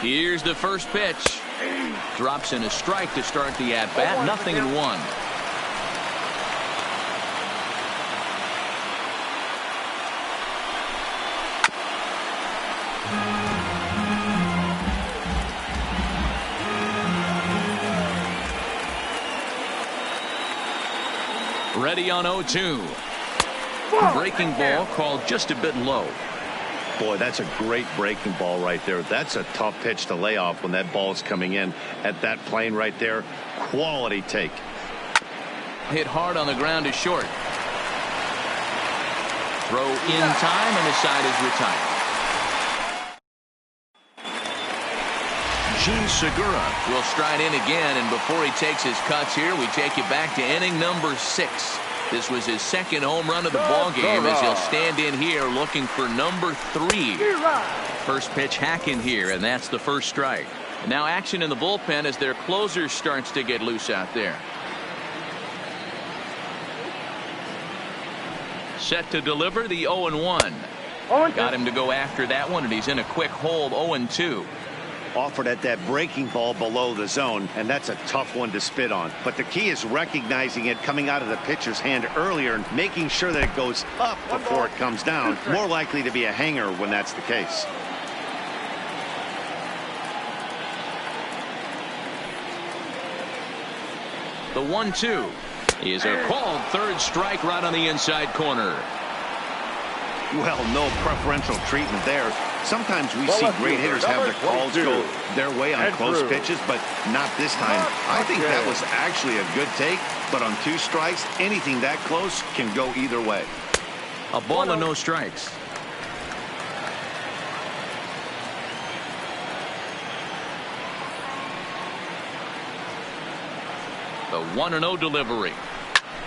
Here's the first pitch. Drops in a strike to start the at-bat. 0-1. Ready on 0-2. Breaking ball called just a bit low. Boy, that's a great breaking ball right there. That's a tough pitch to lay off when that ball is coming in at that plane right there. Quality take. Hit hard on the ground to short. Throw in time, and the side is retired. Gene Segura will stride in again, and before he takes his cuts here, we take you back to inning number 6. This was his second home run of the ball game as he'll stand in here looking for number 3. First pitch hacking here, and that's the first strike. Now action in the bullpen as their closer starts to get loose out there. Set to deliver the 0-1. Got him to go after that one, and he's in a quick hold. 0-2. Offered at that breaking ball below the zone, and that's a tough one to spit on. But the key is recognizing it coming out of the pitcher's hand earlier and making sure that it goes up before it comes down. More likely to be a hanger when that's the case. The 1-2 is a called third strike right on the inside corner. Well, no preferential treatment there. Sometimes we see great hitters have their calls go their way on close pitches, but not this time. I think that was actually a good take, but on 2 strikes, anything that close can go either way. A ball and no strikes. The 1-0 delivery.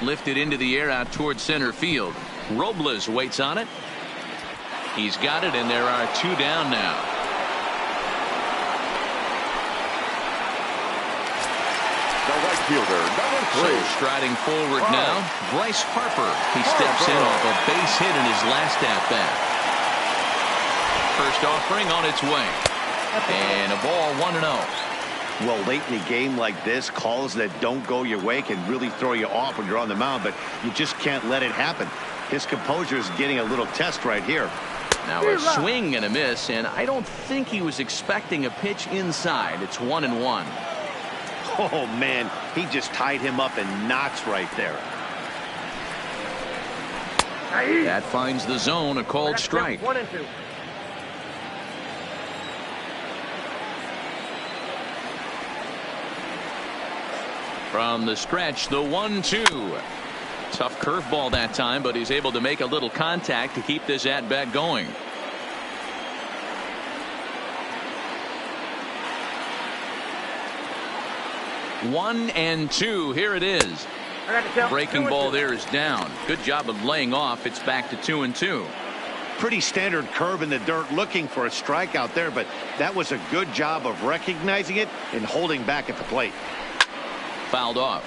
Lifted into the air out towards center field. Robles waits on it. He's got it, and there are 2 down now. The right fielder, number 3. So striding forward now, Bryce Harper. He steps in off a base hit in his last at-bat. First offering on its way. And a ball 1-0. Well, late in a game like this, calls that don't go your way can really throw you off when you're on the mound, but you just can't let it happen. His composure is getting a little test right here. Now a swing and a miss, and I don't think he was expecting a pitch inside. It's 1-1. Oh, man, he just tied him up in knots right there. That finds the zone, a called strike. 1-2. From the stretch, the 1-2. Tough curveball that time, but he's able to make a little contact to keep this at-bat going. One and 2. Here it is. Breaking ball there is down. Good job of laying off. It's back to 2-2. Pretty standard curve in the dirt, looking for a strikeout there, but that was a good job of recognizing it and holding back at the plate. Fouled off.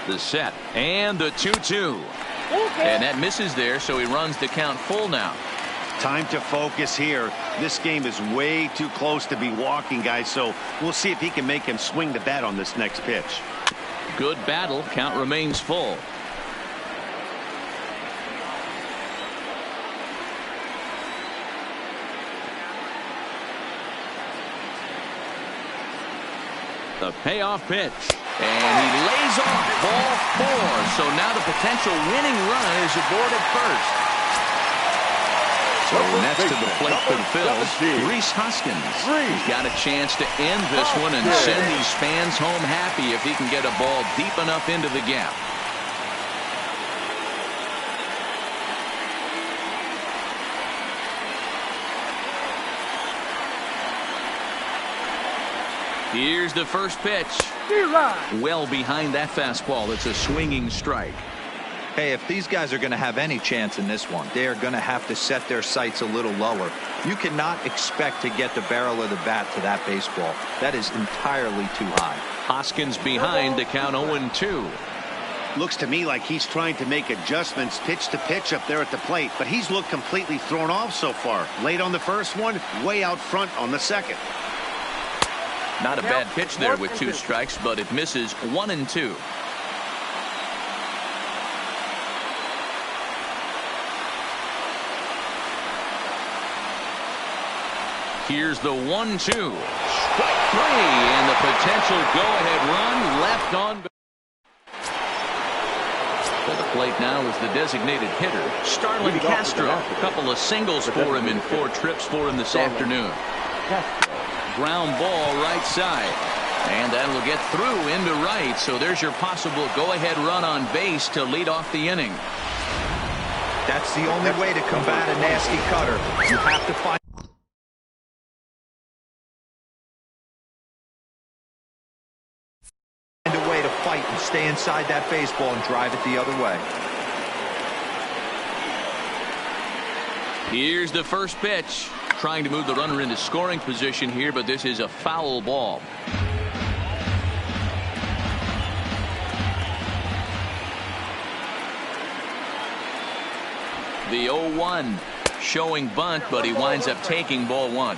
The set and the 2-2. And that misses there, so he runs the count full now. Time to focus here. This game is way too close to be walking, guys, so we'll see if he can make him swing the bat on this next pitch. Good battle. Count remains full. The payoff pitch. And he lays off ball 4. So now the potential winning run is aboard at first. So next to the plate for the Phillies, Rhys Hoskins. He's got a chance to end this one and send these fans home happy if he can get a ball deep enough into the gap. Here's the first pitch. Well behind that fastball. It's a swinging strike. Hey, if these guys are going to have any chance in this one, they are going to have to set their sights a little lower. You cannot expect to get the barrel of the bat to that baseball. That is entirely too high. Hoskins behind to count 0-2. Looks to me like he's trying to make adjustments pitch to pitch up there at the plate, but he's looked completely thrown off so far. Late on the first one, way out front on the second. Not a bad pitch there with 2 strikes, but it misses 1-2. Here's the 1-2. Strike 3, and the potential go-ahead run left on. To the plate now is the designated hitter, Starlin Castro. A couple of singles for him in 4 trips for him this afternoon. Ground ball right side. And that'll get through into right. So there's your possible go-ahead run on base to lead off the inning. That's the only way to combat a nasty cutter. You have to find a way to fight and stay inside that baseball and drive it the other way. Here's the first pitch. Trying to move the runner into scoring position here, but this is a foul ball. The 0-1 showing bunt, but he winds up taking ball 1.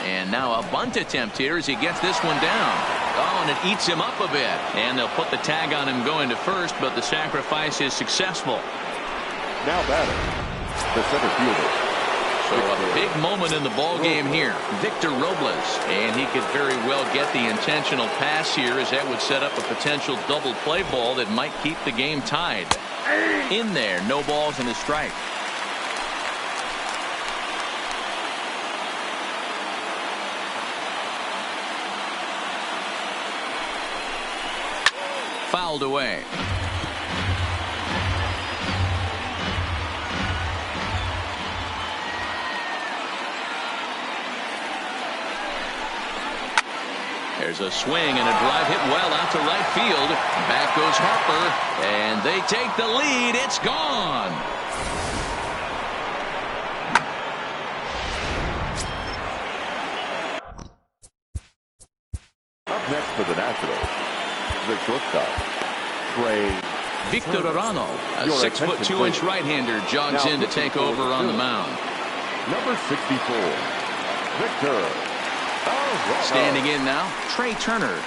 And now a bunt attempt here as he gets this one down. Oh, and it eats him up a bit. And they'll put the tag on him going to first, but the sacrifice is successful. Now batting, the center fielder. So a big moment in the ball game here. Victor Robles. And he could very well get the intentional pass here, as that would set up a potential double play ball that might keep the game tied. In there, no balls and a strike. Fouled away. There's a swing and a drive hit well out to right field. Back goes Harper, and they take the lead. It's gone. Up next for the Nationals, the shortstop, Victor Arano, a 6'2" right-hander, jogs in to take over on the mound. Number 64, Victor. Standing in now, Trey Turner.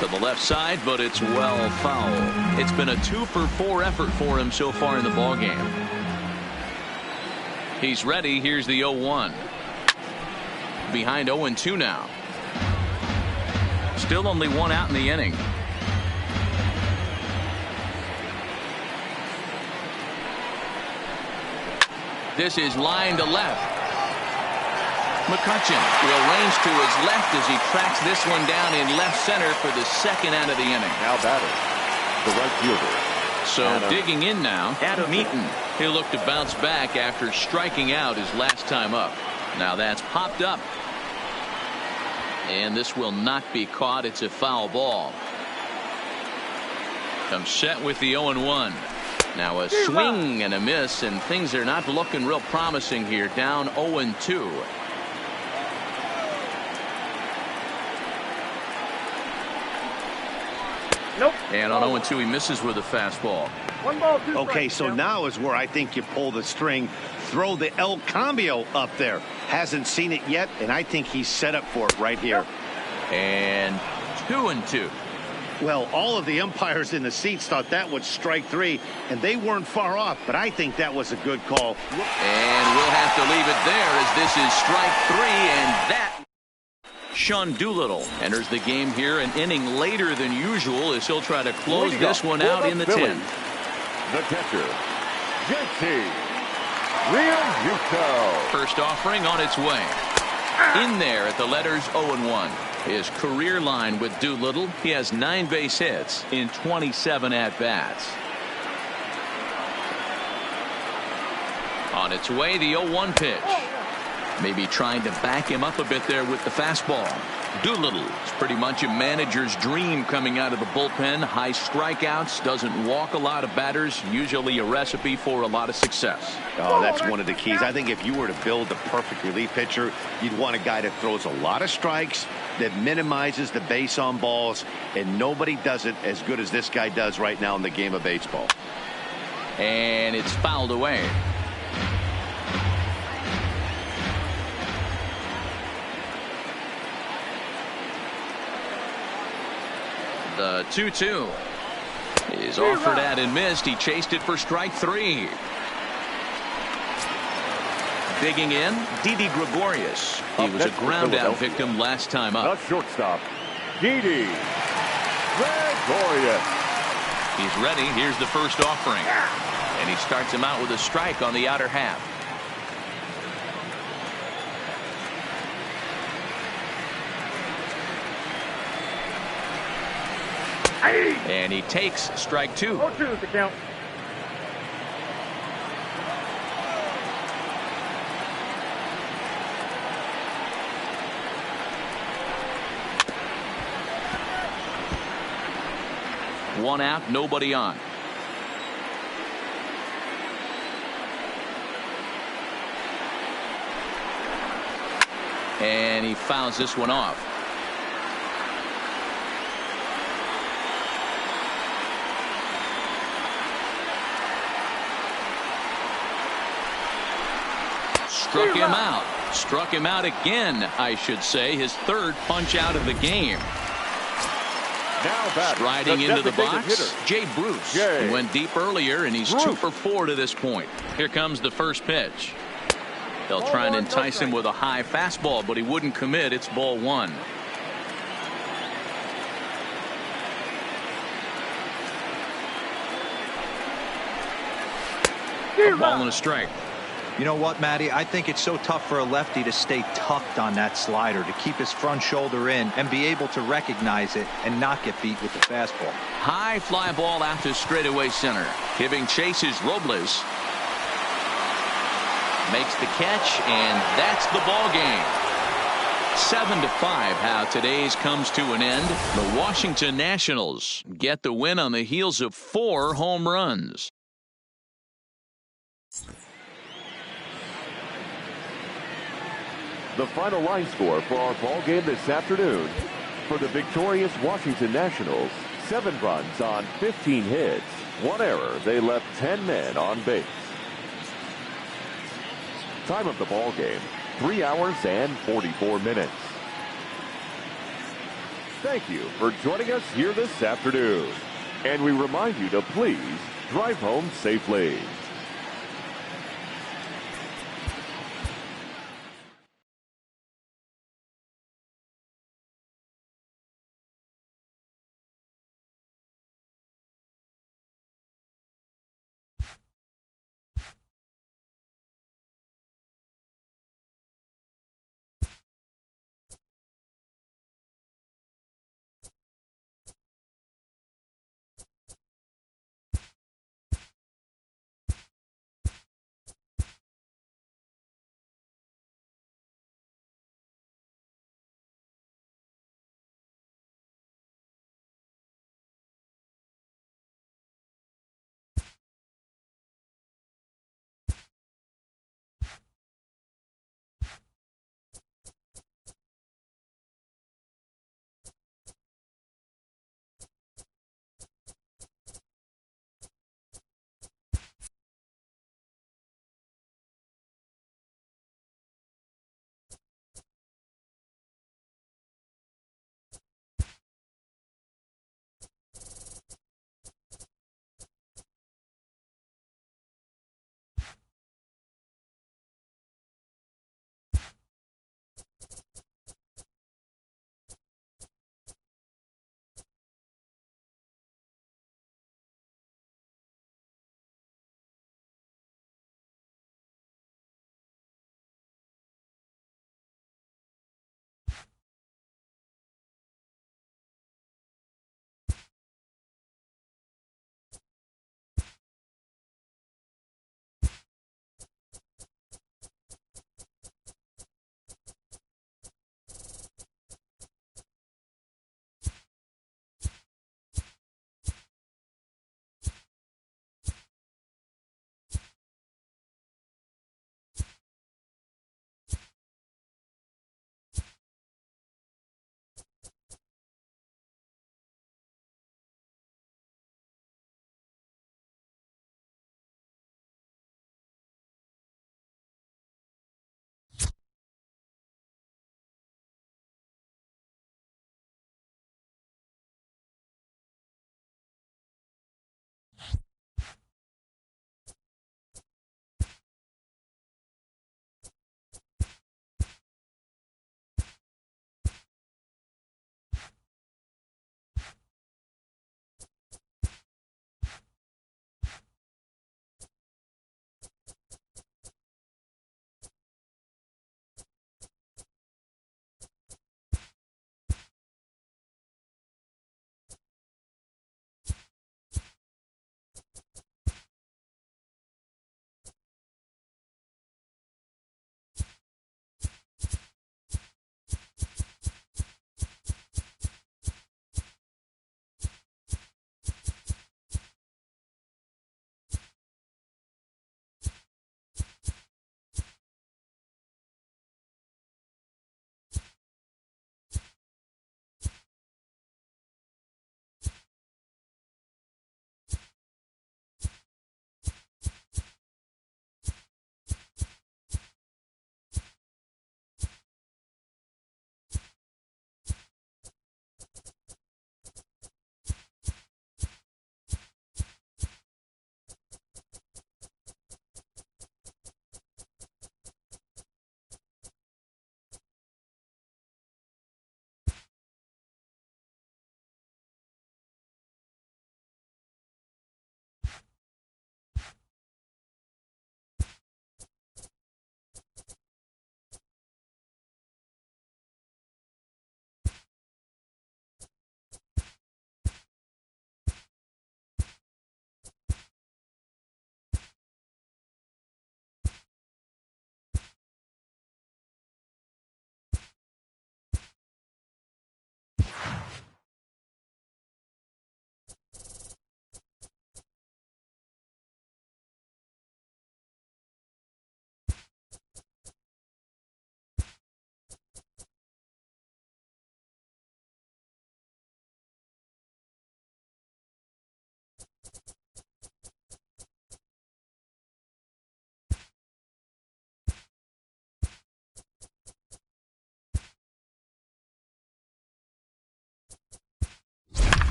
To the left side, but it's well foul. It's been a 2-for-4 effort for him so far in the ballgame. He's ready. Here's the 0-1. Behind 0-2 now. Still only 1 out in the inning. This is line to left. McCutchen will range to his left as he tracks this one down in left center for the 2nd out of the inning. Now batting, the right fielder. So digging in now, Adam Eaton. He'll look to bounce back after striking out his last time up. Now that's popped up. And this will not be caught. It's a foul ball. Comes set with the 0-1. Now a swing and a miss, and things are not looking real promising here. Down 0-2. Nope. And on 0-2 he misses with a fastball. 1 ball, 2 Okay, so now is where I think you pull the string. Throw the El Cambio up there. Hasn't seen it yet, and I think he's set up for it right here. And 2-2. Well, all of the umpires in the seats thought that was strike 3, and they weren't far off, but I think that was a good call. And we'll have to leave it there as this is strike 3, and that. Sean Doolittle enters the game here an inning later than usual as he'll try to close this one out in the 10th. The catcher, JT Realmuto. First offering on its way. In there at the letters 0-1. His career line with Doolittle. He has 9 base hits in 27 at-bats. On its way, the 0-1 pitch. Maybe trying to back him up a bit there with the fastball. Doolittle is pretty much a manager's dream coming out of the bullpen. High strikeouts, doesn't walk a lot of batters, usually a recipe for a lot of success. Oh, that's one of the keys. I think if you were to build the perfect relief pitcher, you'd want a guy that throws a lot of strikes, that minimizes the base on balls, and nobody does it as good as this guy does right now in the game of baseball. And it's fouled away. The 2-2 is offered at and missed. He chased it for strike 3. Digging in, Didi Gregorius. He was a ground out victim last time up. The shortstop, Didi Gregorius. He's ready. Here's the first offering. And he starts him out with a strike on the outer half. And he takes strike 2. 0-2 is the count. One out, nobody on. And he fouls this one off. Struck him out. Struck him out again, I should say. His third punch out of the game. Now striding into the box, hitter, Jay Bruce. He went deep earlier, and he's 2 for 4 to this point. Here comes the first pitch. They'll try and entice him with a high fastball, but he wouldn't commit. It's ball 1. A ball and a strike. You know what, Matty? I think it's so tough for a lefty to stay tucked on that slider, to keep his front shoulder in and be able to recognize it and not get beat with the fastball. High fly ball out to straightaway center. Giving chase is Robles. Makes the catch, and that's the ball game. 7-5, how today's comes to an end. The Washington Nationals get the win on the heels of 4 home runs. The final line score for our ball game this afternoon. For the victorious Washington Nationals, 7 runs on 15 hits, 1 error. They left 10 men on base. Time of the ball game, 3 hours and 44 minutes. Thank you for joining us here this afternoon. And we remind you to please drive home safely.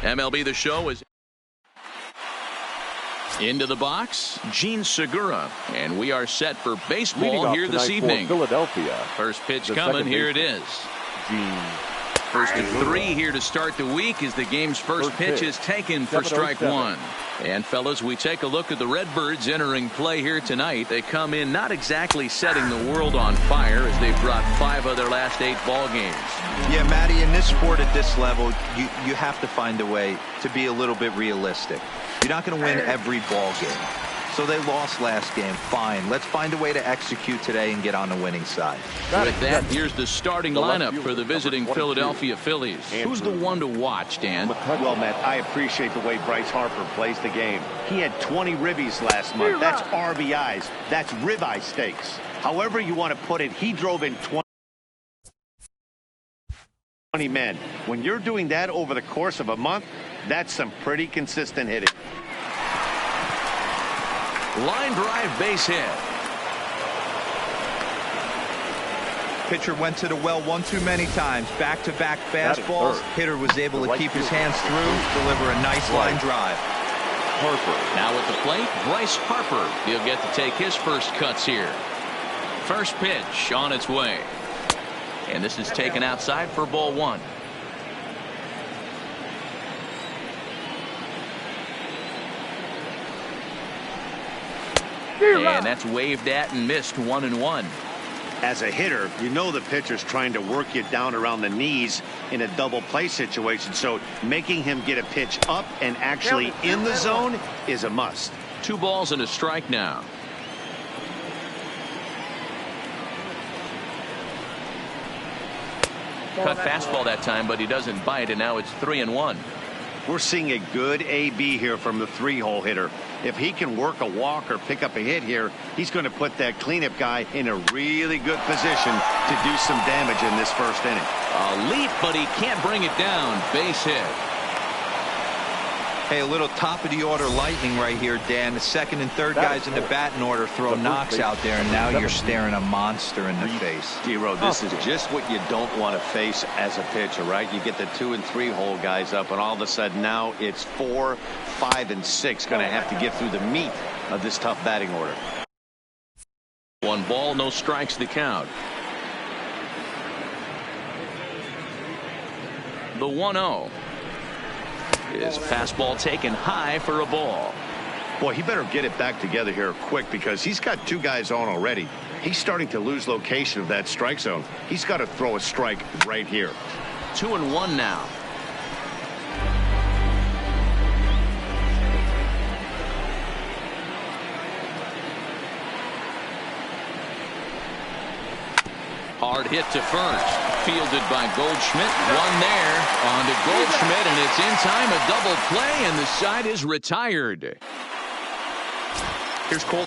MLB The Show is into the box, Gene Segura, and we are set for baseball here this evening. Philadelphia. First pitch coming. Here it is. Gene. First of 3 here to start the week as the game's first pitch is taken for strike 1. And fellas, we take a look at the Redbirds entering play here tonight. They come in not exactly setting the world on fire as they've dropped 5 of their last 8 ball games. Yeah, Matty, in this sport at this level, you have to find a way to be a little bit realistic. You're not going to win every ball game. So they lost last game. Fine. Let's find a way to execute today and get on the winning side. With that, here's the starting lineup for the visiting Philadelphia Phillies. Who's the one to watch, Dan? Well, Matt, I appreciate the way Bryce Harper plays the game. He had 20 ribbies last month. That's RBIs. That's ribeye steaks. However you want to put it, he drove in 20 men. When you're doing that over the course of a month, that's some pretty consistent hitting. Line drive, base hit. Pitcher went to the well one too many times. Back-to-back fastballs. Hitter was able to keep his hands through, deliver a nice line drive. Harper. Now at the plate, Bryce Harper. He'll get to take his first cuts here. First pitch on its way. And this is taken outside for ball 1. And that's waved at and missed 1-1. As a hitter, you know the pitcher's trying to work you down around the knees in a double play situation. So making him get a pitch up and actually in the zone is a must. 2 balls and a strike now. Cut fastball that time, but he doesn't bite, and now it's 3-1. We're seeing a good AB here from the 3-hole hitter. If he can work a walk or pick up a hit here, he's going to put that cleanup guy in a really good position to do some damage in this first inning. A leap, but he can't bring it down. Base hit. Hey, a little top-of-the-order lightning right here, Dan. The second and third guys in the batting order throw knocks out there, and now you're staring a monster in the face. D-Row, this is just what you don't want to face as a pitcher, right? You get the 2- and 3-hole guys up, and all of a sudden now it's 4, 5, and 6 going to have to get through the meat of this tough batting order. 1 ball, no strikes, the count. The 1-0. His fastball taken high for a ball. Boy, he better get it back together here quick because he's got 2 guys on already. He's starting to lose location of that strike zone. He's got to throw a strike right here. 2-1 now. Hard hit to first. Fielded by Goldschmidt. 1 there. On to Goldschmidt, and it's in time. A double play, and the side is retired. Here's Cole.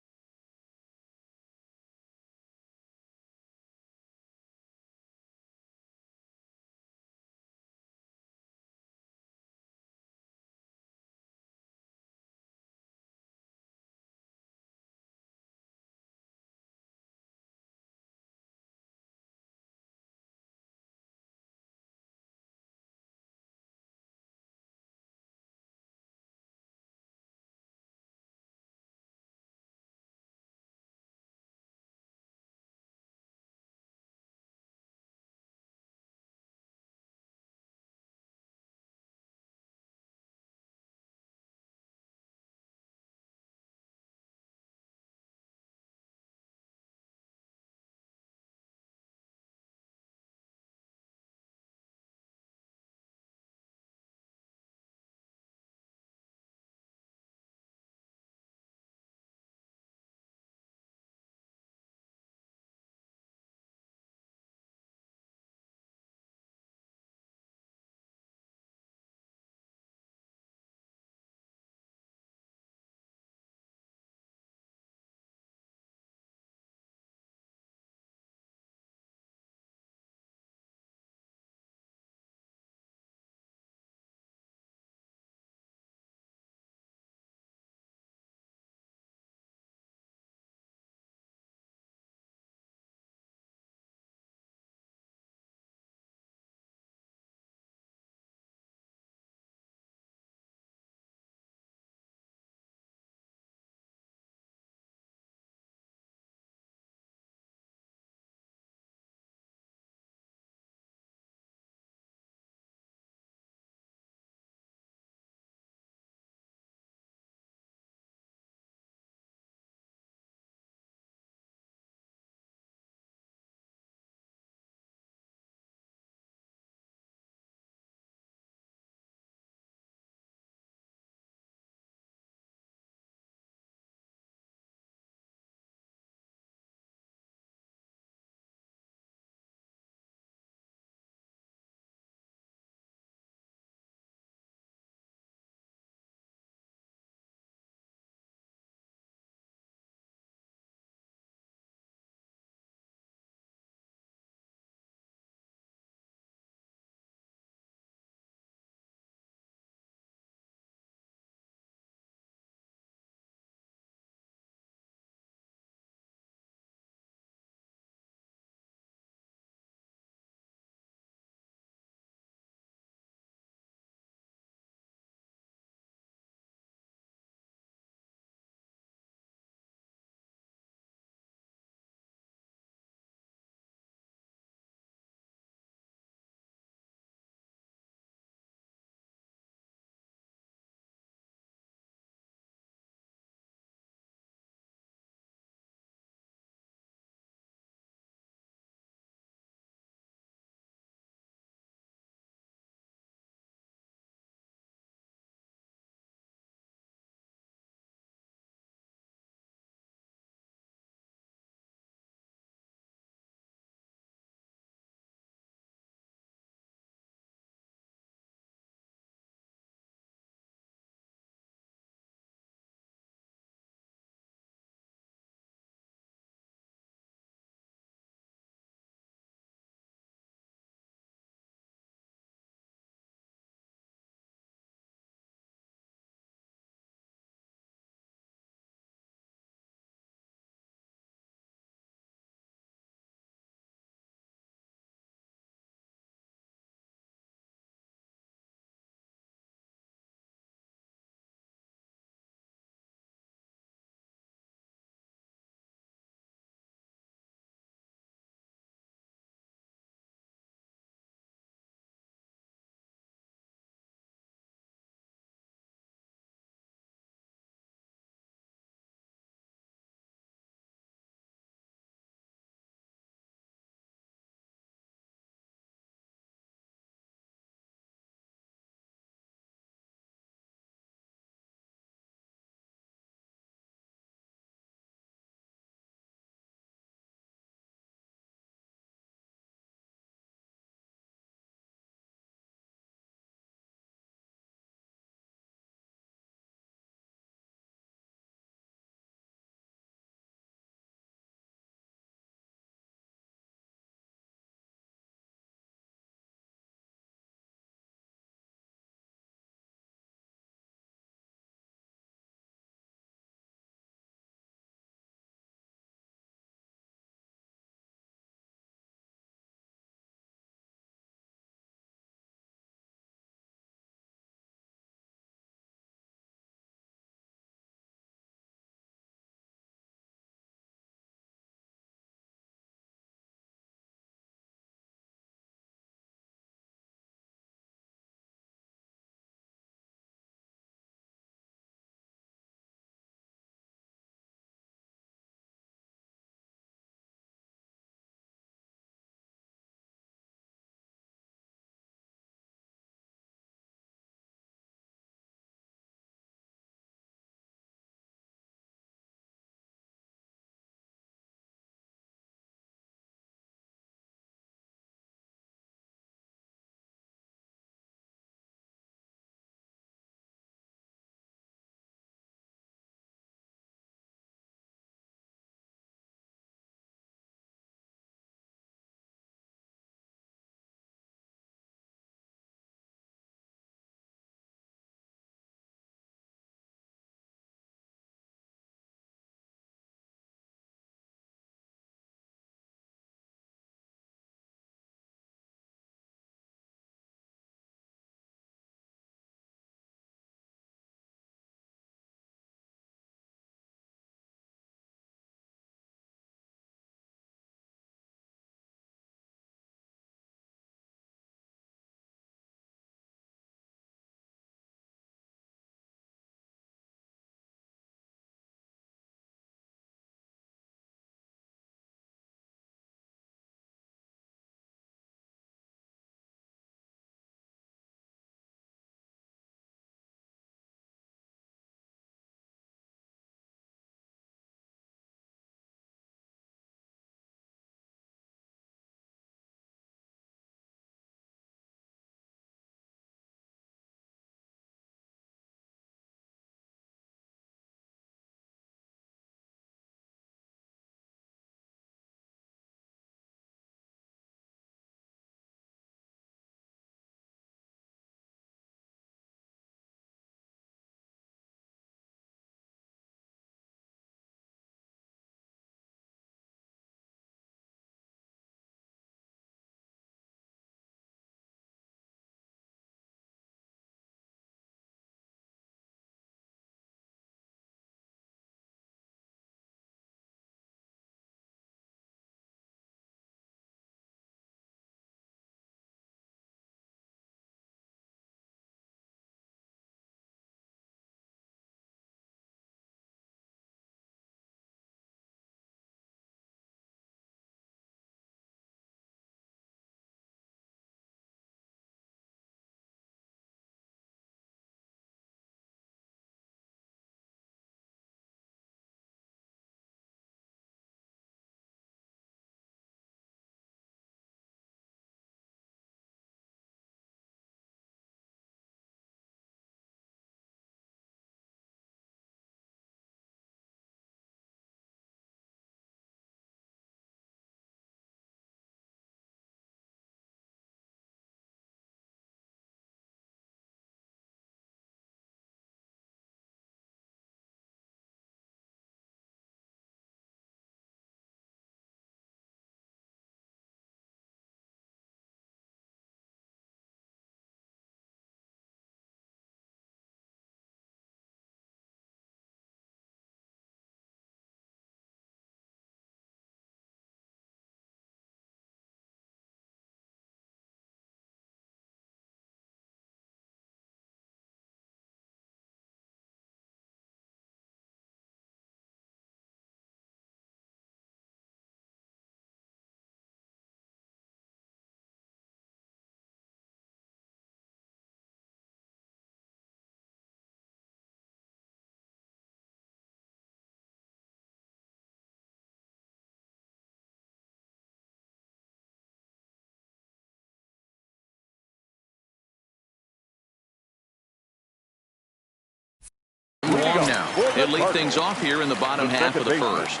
Long now. He'll lead things off here in the bottom half of the first.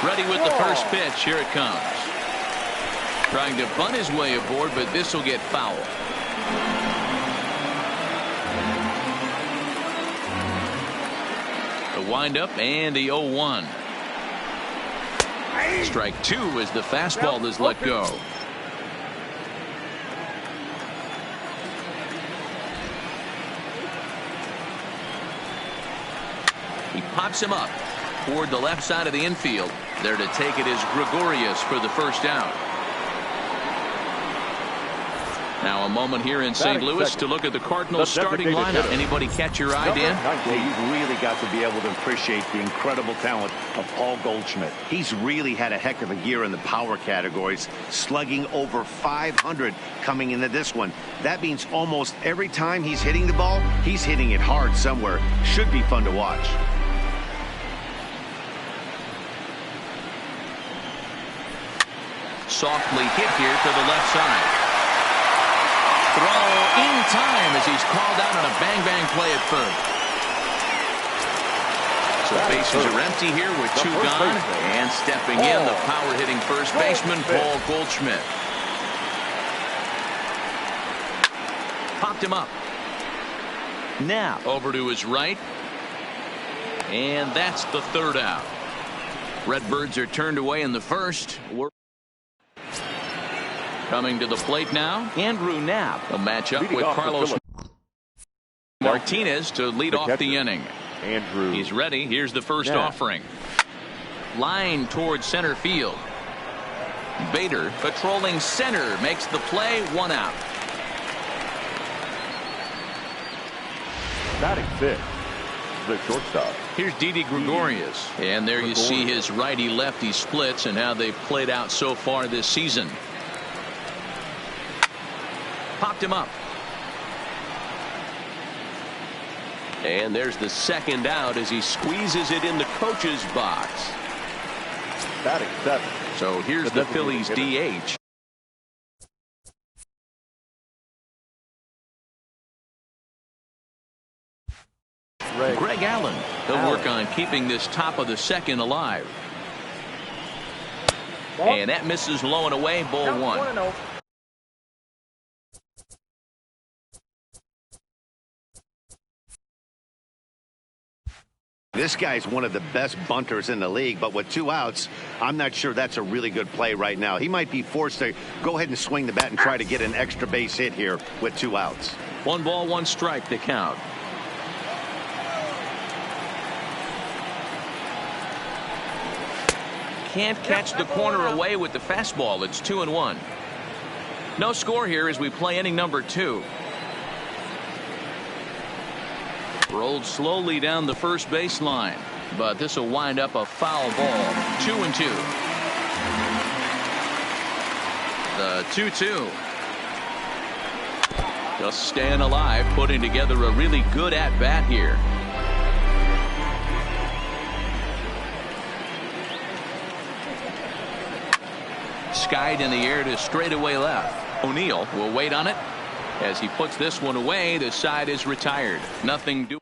Ready with the first pitch. Here it comes. Trying to bunt his way aboard, but this will get foul. The windup and the 0-1. Strike two as the fastball is let go. He pops him up toward the left side of the infield. There to take it is Gregorius for the first out. Now a moment here in St. Louis to look at the Cardinals starting lineup. Anybody catch your eye, Dan? Yeah, you've really got to be able to appreciate the incredible talent of Paul Goldschmidt. He's really had a heck of a year in the power categories, slugging over 500 coming into this one. That means almost every time he's hitting the ball, he's hitting it hard somewhere. Should be fun to watch. Softly hit here to the left side. Throw in time as he's called out on a bang-bang play at first. So bases are empty here with two gone. And stepping in, the power-hitting first baseman, Paul Goldschmidt. Popped him up. Now over to his right. And that's the third out. Redbirds are turned away in the first. Coming to the plate now, Andrew Knapp. A matchup with Carlos Martinez to lead off the inning. Andrew. He's ready. Here's the first offering. Line towards center field. Bader patrolling center makes the play. One out. Batting fifth, the shortstop. Here's Didi Gregorius. And there you see his righty-lefty splits and how they've played out so far this season. Popped him up. And there's the second out as he squeezes it in the coach's box. Batting seventh. So here's the Phillies DH. Greg Allen. He'll work on keeping this top of the second alive. And that misses low and away. Ball one. This guy's one of the best bunters in the league, but with two outs, I'm not sure that's a really good play right now. He might be forced to go ahead and swing the bat and try to get an extra base hit here with two outs. 1 ball, 1 strike to count. Can't catch the corner away with the fastball. It's 2-1. No score here as we play inning number 2. Rolled slowly down the first baseline, but this will wind up a foul ball. 2-2. The 2-2. Just staying alive, putting together a really good at-bat here. Skied in the air to straightaway left. O'Neill will wait on it. As he puts this one away, the side is retired. Nothing doing.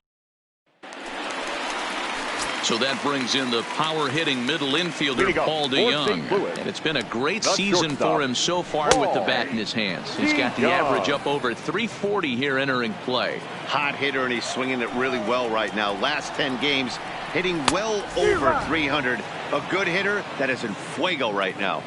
So that brings in the power-hitting middle infielder, Paul DeYoung. And it's been a great season for him so far with the bat in his hands. He's got the average up over 340 here entering play. Hot hitter, and he's swinging it really well right now. Last 10 games, hitting well over 300. A good hitter that is in fuego right now.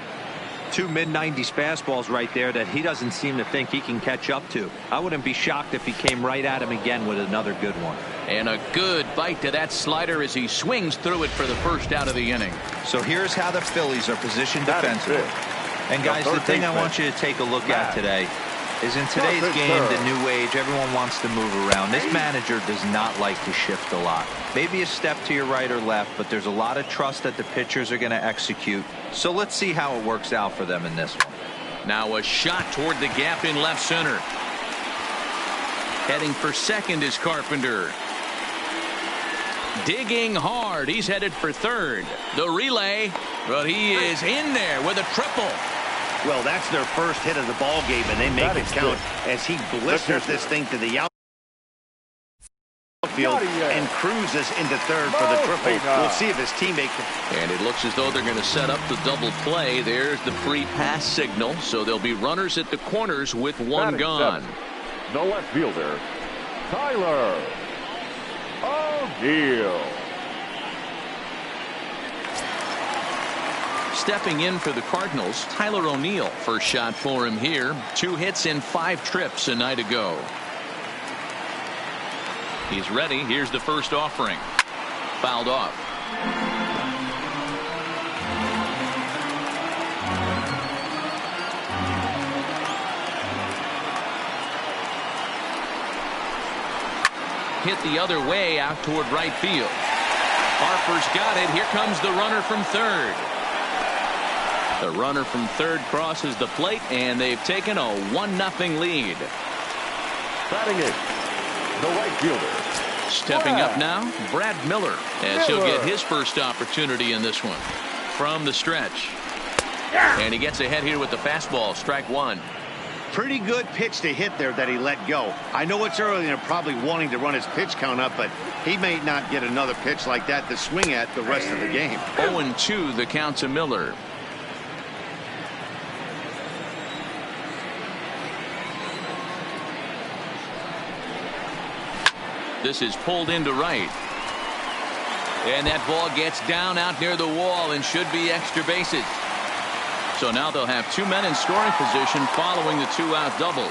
2 mid-90s fastballs right there that he doesn't seem to think he can catch up to. I wouldn't be shocked if he came right at him again with another good one. And a good bite to that slider as he swings through it for the first out of the inning. So here's how the Phillies are positioned defensively. And guys, the thing I want you to take a look at today is in today's game, the new age, everyone wants to move around. This manager does not like to shift a lot. Maybe a step to your right or left, but there's a lot of trust that the pitchers are going to execute. So let's see how it works out for them in this one. Now a shot toward the gap in left center. Heading for second is Carpenter. Digging hard. He's headed for third. The relay, but he is in there with a triple. Well, that's their first hit of the ball game, and they make it count as he blisters this thing to the outside. field and cruises into third for the triple. We'll see if his teammate can. And it looks as though they're going to set up the double play. There's the free pass signal. So there'll be runners at the corners with one gone. The left fielder, Tyler O'Neill. Stepping in for the Cardinals, Tyler O'Neill. First shot for him here. 2 hits in 5 trips a night ago. He's ready. Here's the first offering. Fouled off. Hit the other way out toward right field. Harper's got it. Here comes the runner from third. The runner from third crosses the plate, and they've taken a 1-0 lead. Batting in, the right fielder. Stepping up now, Brad Miller, as he'll get his first opportunity in this one. From the stretch. And he gets ahead here with the fastball, strike 1. Pretty good pitch to hit there that he let go. I know it's early and they're probably wanting to run his pitch count up, but he may not get another pitch like that to swing at the rest of the game. 0-2 the count to Miller. This is pulled into right. And that ball gets down out near the wall and should be extra bases. So now they'll have 2 men in scoring position following the 2-out double.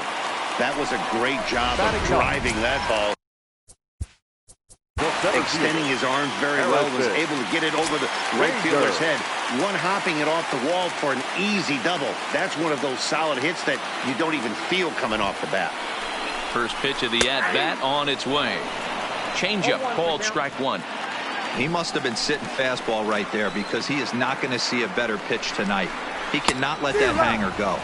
That was a great job of driving that ball. Extending his arms very well, was able to get it over the right fielder's head. One hopping it off the wall for an easy double. That's one of those solid hits that you don't even feel coming off the bat. First pitch of the at-bat on its way. Changeup called strike 1. He must have been sitting fastball right there because he is not going to see a better pitch tonight. He cannot let that hanger go.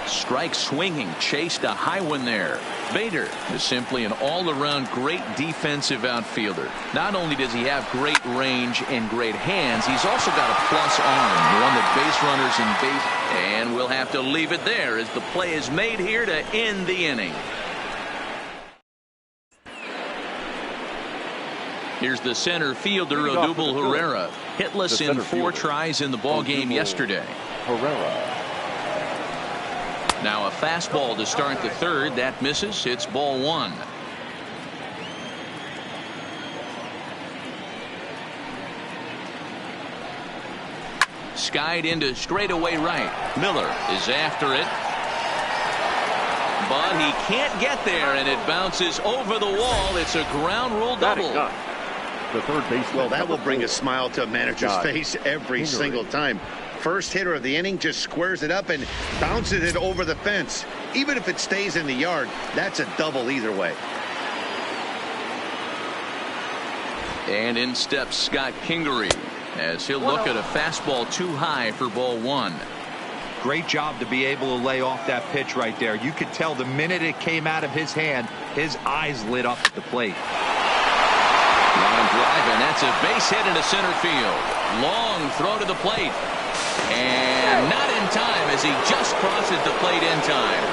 Strike swinging, chased a high one there. Bader is simply an all-around great defensive outfielder. Not only does he have great range and great hands, he's also got a plus arm, one that base runners and base. And we'll have to leave it there as the play is made here to end the inning. Here's the center fielder, Odubel Herrera, hitless in 4 tries in the ball game yesterday. Herrera. Now a fastball to start the third. That misses. It's ball 1. Skied into straightaway right. Miller is after it. But he can't get there, and it bounces over the wall. It's a ground rule double. The third baseman. Well, that will bring a smile to a manager's face every single time. First hitter of the inning just squares it up and bounces it over the fence. Even if it stays in the yard, that's a double either way. And in steps Scott Kingery as he'll look at a fastball too high for ball 1. Great job to be able to lay off that pitch right there. You could tell the minute it came out of his hand, his eyes lit up at the plate. Line drive, and that's a base hit into center field. Long throw to the plate. And not in time as he just crosses the plate in time.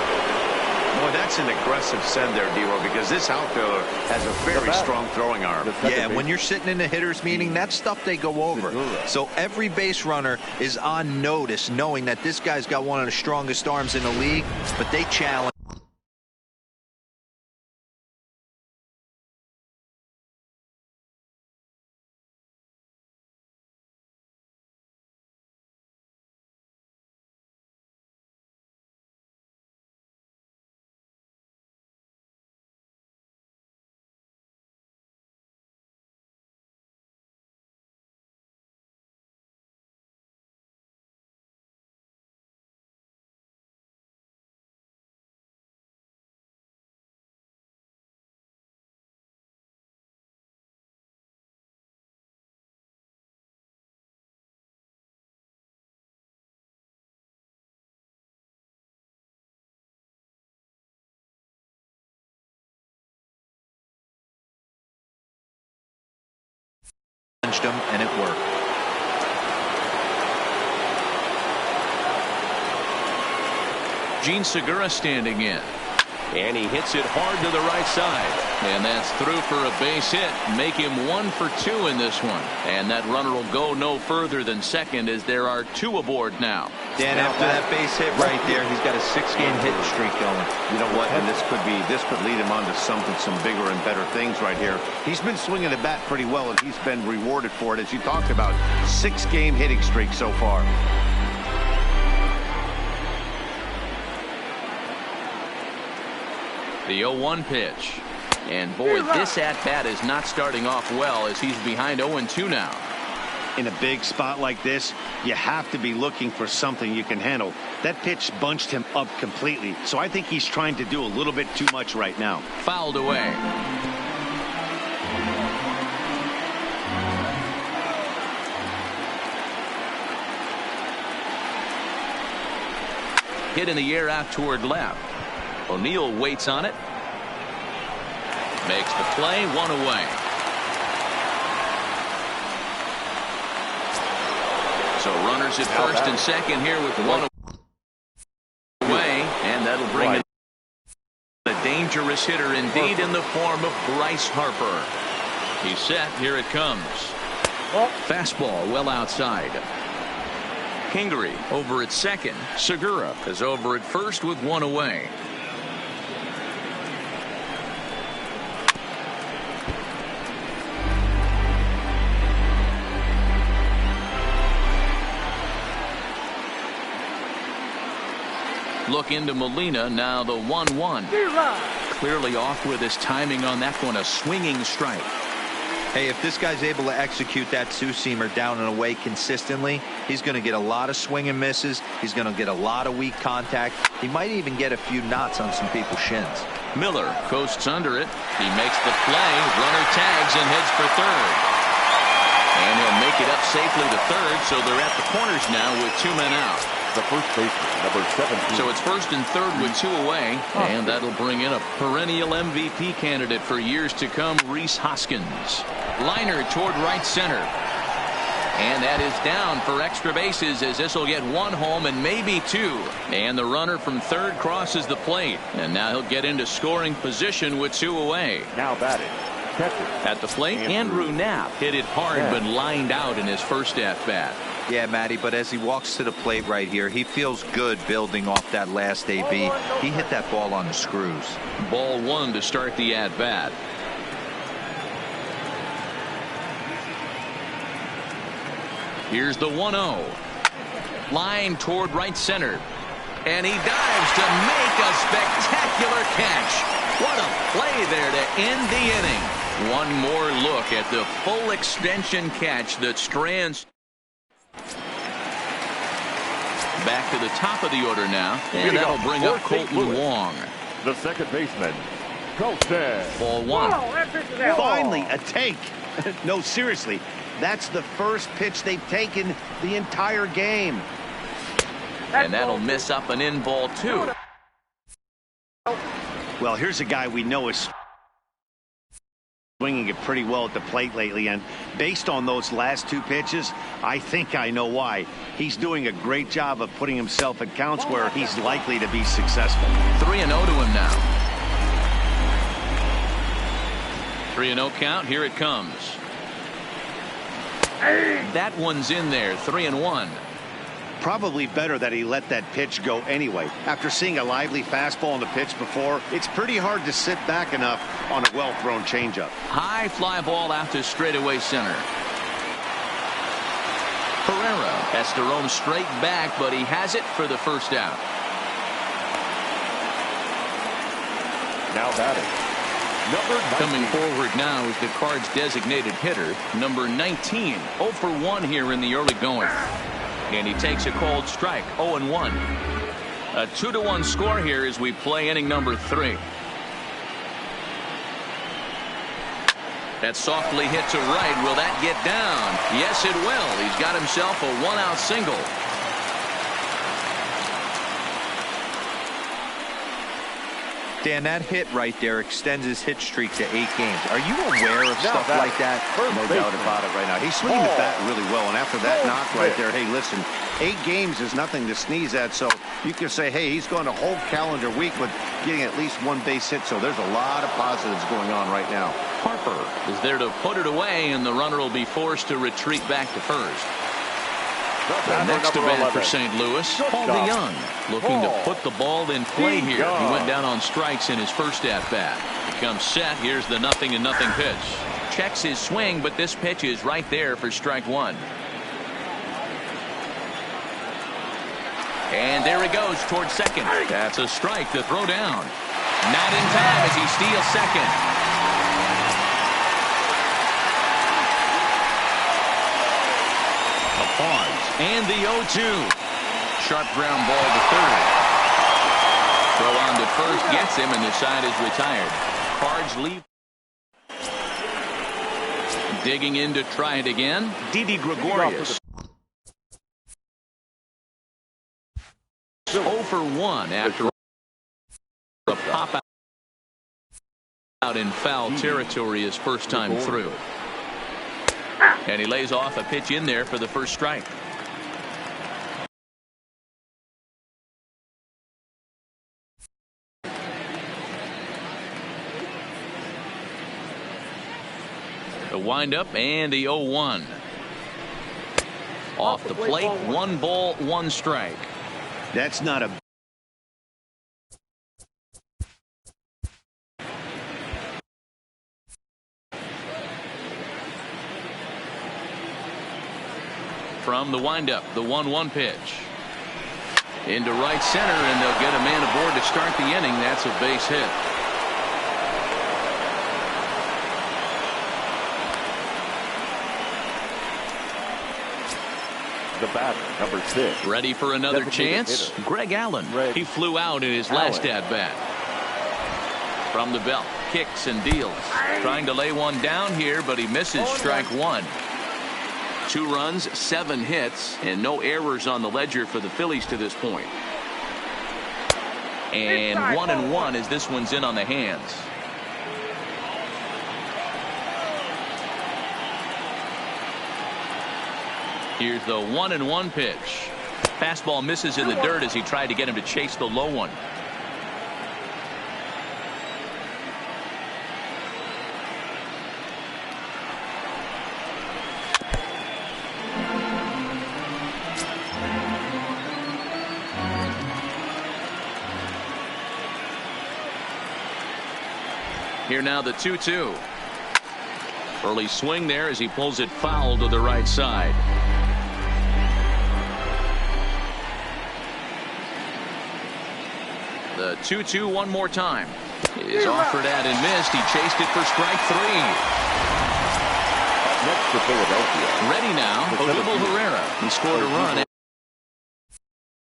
Boy, that's an aggressive send there, D-Roy, because this outfielder has a very strong throwing arm. Yeah, when you're sitting in the hitter's meeting, that's stuff they go over. So every base runner is on notice, knowing that this guy's got one of the strongest arms in the league, but they challenge. Him, and it worked. Gene Segura standing in. And he hits it hard to the right side. And that's through for a base hit. Make him 1 for 2 in this one. And that runner will go no further than second as there are 2 aboard now. Dan, after that base hit right there, he's got a 6-game hitting streak going. You know what? And this could lead him on to some bigger and better things right here. He's been swinging the bat pretty well, and he's been rewarded for it, as you talked about. 6-game hitting streak so far. The 0-1 pitch. And boy, this at-bat is not starting off well as he's behind 0-2 now. In a big spot like this, you have to be looking for something you can handle. That pitch bunched him up completely, so I think he's trying to do a little bit too much right now. Fouled away. Hit in the air out toward left. O'Neill waits on it. Makes the play, 1 away. So runners at first and second here with 1 away. And that'll bring in a dangerous hitter indeed in the form of Bryce Harper. He's set. Here it comes. Fastball well outside. Kingery over at second. Segura is over at first with 1 away. Look into Molina now, the 1-1. Clearly off with his timing on that one, a swinging strike. Hey, if this guy's able to execute that two-seamer down and away consistently, he's going to get a lot of swing and misses. He's going to get a lot of weak contact. He might even get a few knots on some people's shins. Miller coasts under it. He makes the play. Runner tags and heads for third. And he'll make it up safely to third, so they're at the corners now with 2 men out. The first baseman, number 17. So it's first and third with 2 away, and that'll bring in a perennial MVP candidate for years to come, Rhys Hoskins. Liner toward right center. And that is down for extra bases as this will get 1 home and maybe 2. And the runner from third crosses the plate. And now he'll get into scoring position with 2 away. Now batting. At the plate, Andrew Knapp hit it hard but lined out in his first at-bat. Yeah, Matty, but as he walks to the plate right here, he feels good building off that last AB. He hit that ball on the screws. Ball 1 to start the at-bat. Here's the 1-0. Line toward right center. And he dives to make a spectacular catch. What a play there to end the inning. One more look at the full extension catch that strands. Back to the top of the order now. And that'll bring up Colton Wong. The second baseman, Colton. Ball 1. Finally, a take. No, seriously. That's the first pitch they've taken the entire game. And that'll miss up an in ball 2. Well, here's a guy we know is swinging it pretty well at the plate lately, and based on those last 2 pitches, I think I know why. He's doing a great job of putting himself at counts where he's likely to be successful. 3-0 to him now. 3-0 count. Here it comes. That one's in there. 3-1. Probably better that he let that pitch go anyway. After seeing a lively fastball on the pitch before, it's pretty hard to sit back enough on a well-thrown changeup. High fly ball out to straightaway center. Pereira has to roam straight back, but he has it for the first out. Now batting. Number 19. Coming forward now is the Cards' designated hitter, number 19. 0 for 1 here in the early going. And he takes a called strike. 0-1. A 2-1 score here as we play inning number 3. That softly hit to right. Will that get down? Yes, it will. He's got himself a 1-out single. Dan, that hit right there extends his hit streak to 8 games. Are you aware of stuff like that? No doubt about it right now. He's swinging the bat really well, and after that knock right there, hey, listen, 8 games is nothing to sneeze at, so you can say, hey, he's going a whole calendar week with getting at least 1 base hit, so there's a lot of positives going on right now. Harper is there to put it away, and the runner will be forced to retreat back to first. The next to bat for St. Louis, Paul DeYoung, looking to put the ball in play here. He went down on strikes in his first at-bat. He comes set. Here's the 0-0 pitch. Checks his swing, but this pitch is right there for strike 1. And there he goes towards second. That's a strike to throw down. Not in time as he steals second. Pause. And the 0-2. Sharp ground ball to third. Throw on to first gets him, and the side is retired. Cards leave. Digging in to try it again. Didi Gregorius. 0 for 1 after a pop out in foul territory his first time through. And he lays off a pitch in there for the first strike. The windup and the 0-1. Off the plate, 1 ball, 1 strike. That's not a from the windup, the 1-1 pitch. Into right center, and they'll get a man aboard to start the inning. That's a base hit. The batter, number 6. Ready for another chance? Greg Allen. He flew out in his last at-bat. From the belt, kicks and deals. Trying to lay one down here, but he misses strike 1. 2 runs, 7 hits, and no errors on the ledger for the Phillies to this point. And 1-1 as this one's in on the hands. Here's the 1-1 pitch. Fastball misses in the dirt as he tried to get him to chase the low one. Here now the 2-2. Early swing there as he pulls it foul to the right side. The 2-2 one more time. Is offered at and missed. He chased it for strike 3. Next to Philadelphia. Ready now, Odubel Herrera. He scored a run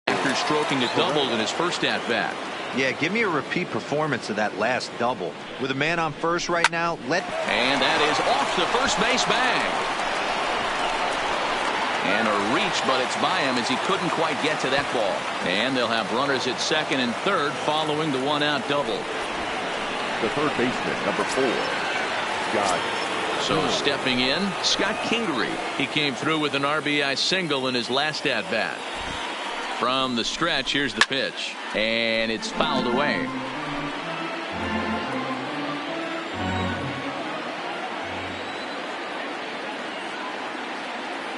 after stroking a double in his first at-bat. Yeah, give me a repeat performance of that last double. With a man on first right now, and that is off the first base bag. And a reach, but it's by him as he couldn't quite get to that ball. And they'll have runners at second and third following the 1-out double. The third baseman, number 4, Scott. So stepping in, Scott Kingery. He came through with an RBI single in his last at-bat. From the stretch, here's the pitch. And it's fouled away.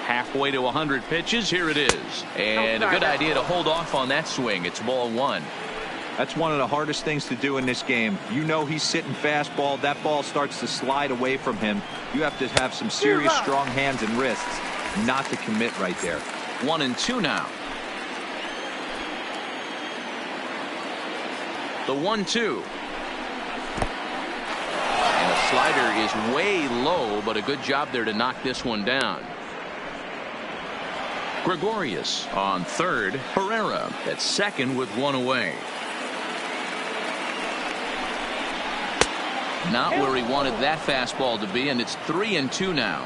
Halfway to 100 pitches. Here it is. And a good idea to hold off on that swing. It's ball 1. That's one of the hardest things to do in this game. You know he's sitting fastball. That ball starts to slide away from him. You have to have some serious strong hands and wrists not to commit right there. 1-2 now. The 1-2. And the slider is way low, but a good job there to knock this one down. Gregorius on third. Herrera at second with 1 away. Not where he wanted that fastball to be, and it's 3-2 now.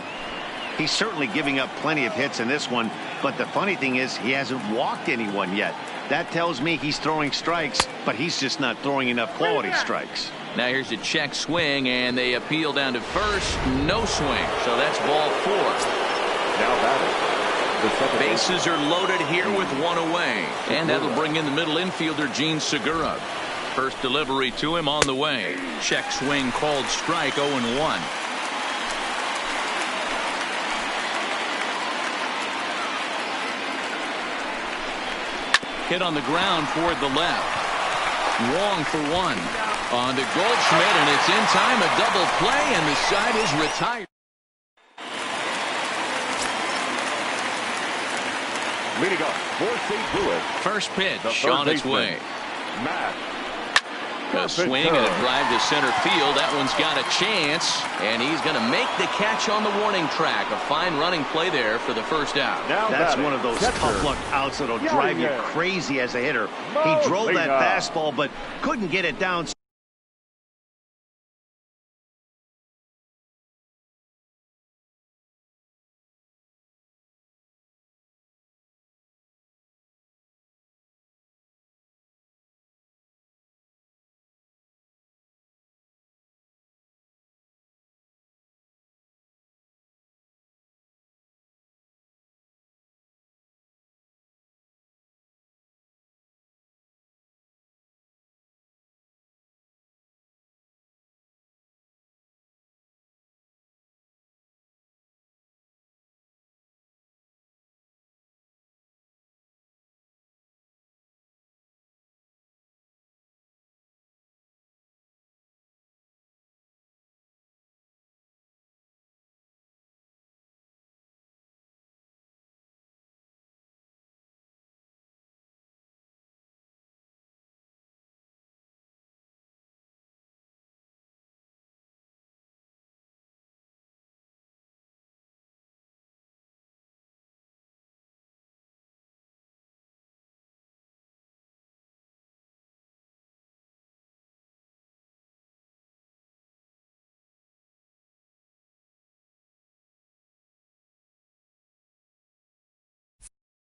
He's certainly giving up plenty of hits in this one, but the funny thing is he hasn't walked anyone yet. That tells me he's throwing strikes, but he's just not throwing enough quality strikes. Now here's a check swing, and they appeal down to first. No swing, so that's ball 4. Now batting, the second bases are loaded here with one away, and that'll bring in the middle infielder Gene Segura. First delivery to him on the way. Check swing called strike. 0-1. Hit on the ground toward the left. Wong for 1. On to Goldschmidt, and it's in time. A double play, and the side is retired. leading up for St. Louis. First pitch on its way. Matt. A swing and a drive to center field. That one's got a chance, and he's going to make the catch on the warning track. A fine running play there for the first out. That's one of those tough luck outs that'll drive you crazy as a hitter. He drove that fastball, but couldn't get it down.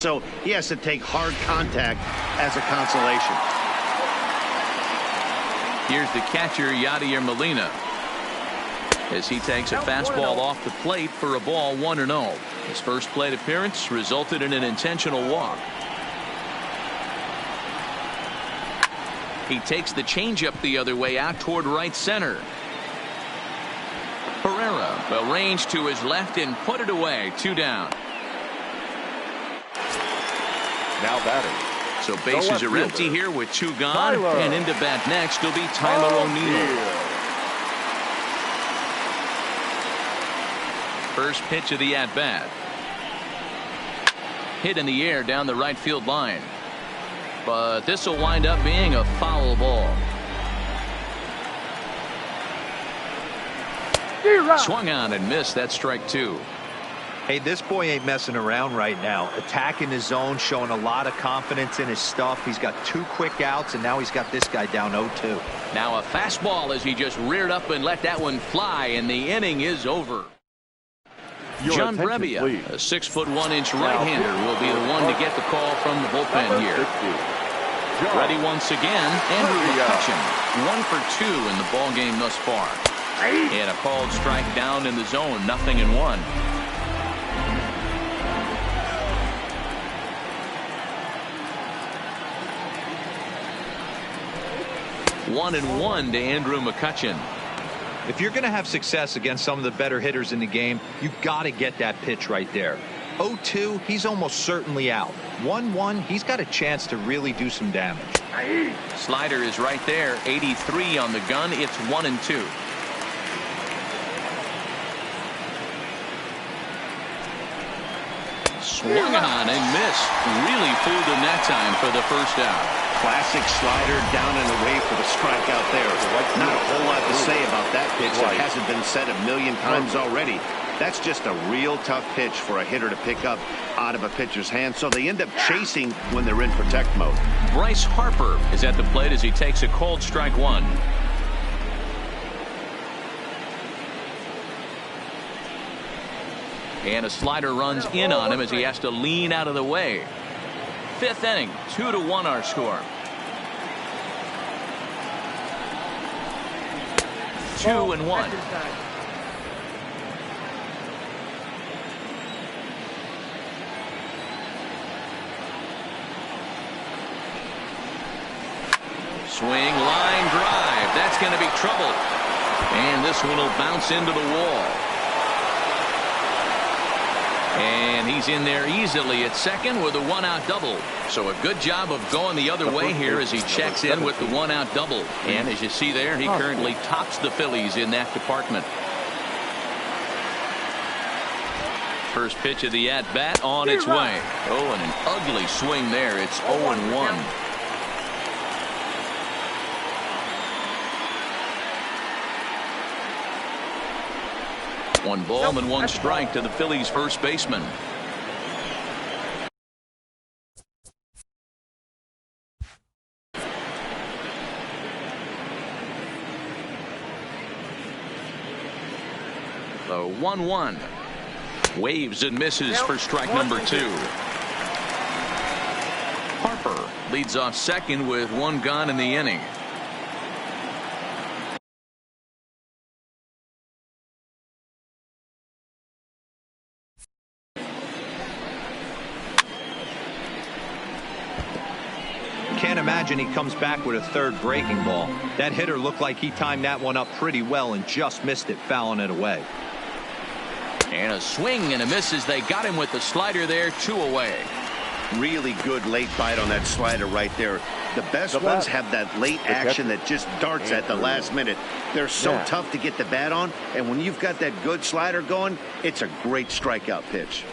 So he has to take hard contact as a consolation. Here's the catcher, Yadier Molina, as he takes a fastball off the plate for a ball 1-0. His first plate appearance resulted in an intentional walk. He takes the changeup the other way out toward right center. Pereira will range to his left and put it away. 2 down. Now batting. So bases are empty here with 2 gone. And into bat next will be Tyler O'Neill. First pitch of the at-bat. Hit in the air down the right field line. But this will wind up being a foul ball. Swung on and missed. That's strike 2. Hey, this boy ain't messing around right now. Attacking his zone, showing a lot of confidence in his stuff. He's got 2 quick outs, and now he's got this guy down 0-2. Now a fastball as he just reared up and let that one fly, and the inning is over. John Brebbia, a 6'1" right-hander, will be the one to get the call from the bullpen here. Ready once again, Andrew McCutchen, 1 for 2 in the ball game thus far. And a called strike down in the zone, 0-1. 1-1 to Andrew McCutchen. If you're going to have success against some of the better hitters in the game, you've got to get that pitch right there. 0-2, he's almost certainly out. 1-1, he's got a chance to really do some damage. Slider is right there. 83 on the gun. It's 1-2. Swung on and missed. Really fooled him that time for the first out. Classic slider down and away for the strikeout there. Not a whole lot to say about that pitch that hasn't been said a million times already. That's just a real tough pitch for a hitter to pick up out of a pitcher's hand, so they end up chasing when they're in protect mode. Bryce Harper is at the plate as he takes a called strike 1. And a slider runs in on him as he has to lean out of the way. Fifth inning, 2-1 our score. 2-1. Swing, line drive. That's going to be trouble. And this one will bounce into the wall. And he's in there easily at second with a one-out double. So a good job of going the other way here as he checks in with the one-out double. And as you see there, he currently tops the Phillies in that department. First pitch of the at-bat on its way. Oh, and an ugly swing there. It's 0-1. One ball and one strike to the Phillies first baseman. The 1-1. Waves and misses for strike number 2. Harper leads off second with one gone in the inning. Can't imagine he comes back with a third breaking ball. That hitter looked like he timed that one up pretty well and just missed it, fouling it away. And a swing and a miss as they got him with the slider there, 2 away. Really good late bite on that slider right there. The best ones have that late action that just darts at the last minute. They're so tough to get the bat on, and when you've got that good slider going, it's a great strikeout pitch.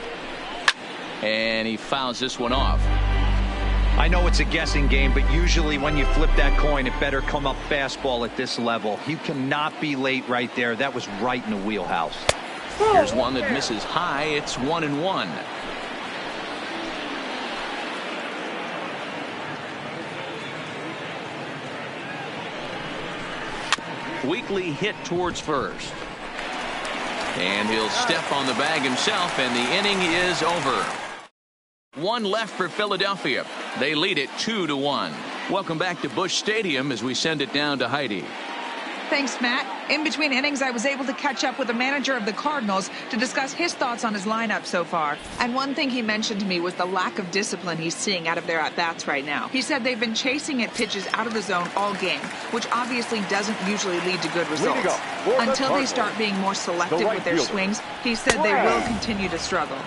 And he fouls this one off. I know it's a guessing game, but usually when you flip that coin, it better come up fastball at this level. You cannot be late right there. That was right in the wheelhouse. Here's one that misses high. It's 1-1. Weekly hit towards first. And he'll step on the bag himself, and the inning is over. One left for Philadelphia. They lead it 2-1. Welcome back to Busch Stadium as we send it down to Heidi. Thanks, Matt. In between innings, I was able to catch up with the manager of the Cardinals to discuss his thoughts on his lineup so far. And one thing he mentioned to me was the lack of discipline he's seeing out of their at-bats right now. He said they've been chasing at pitches out of the zone all game, which obviously doesn't usually lead to good results. Until they start being more selective with their swings, he said they will continue to struggle.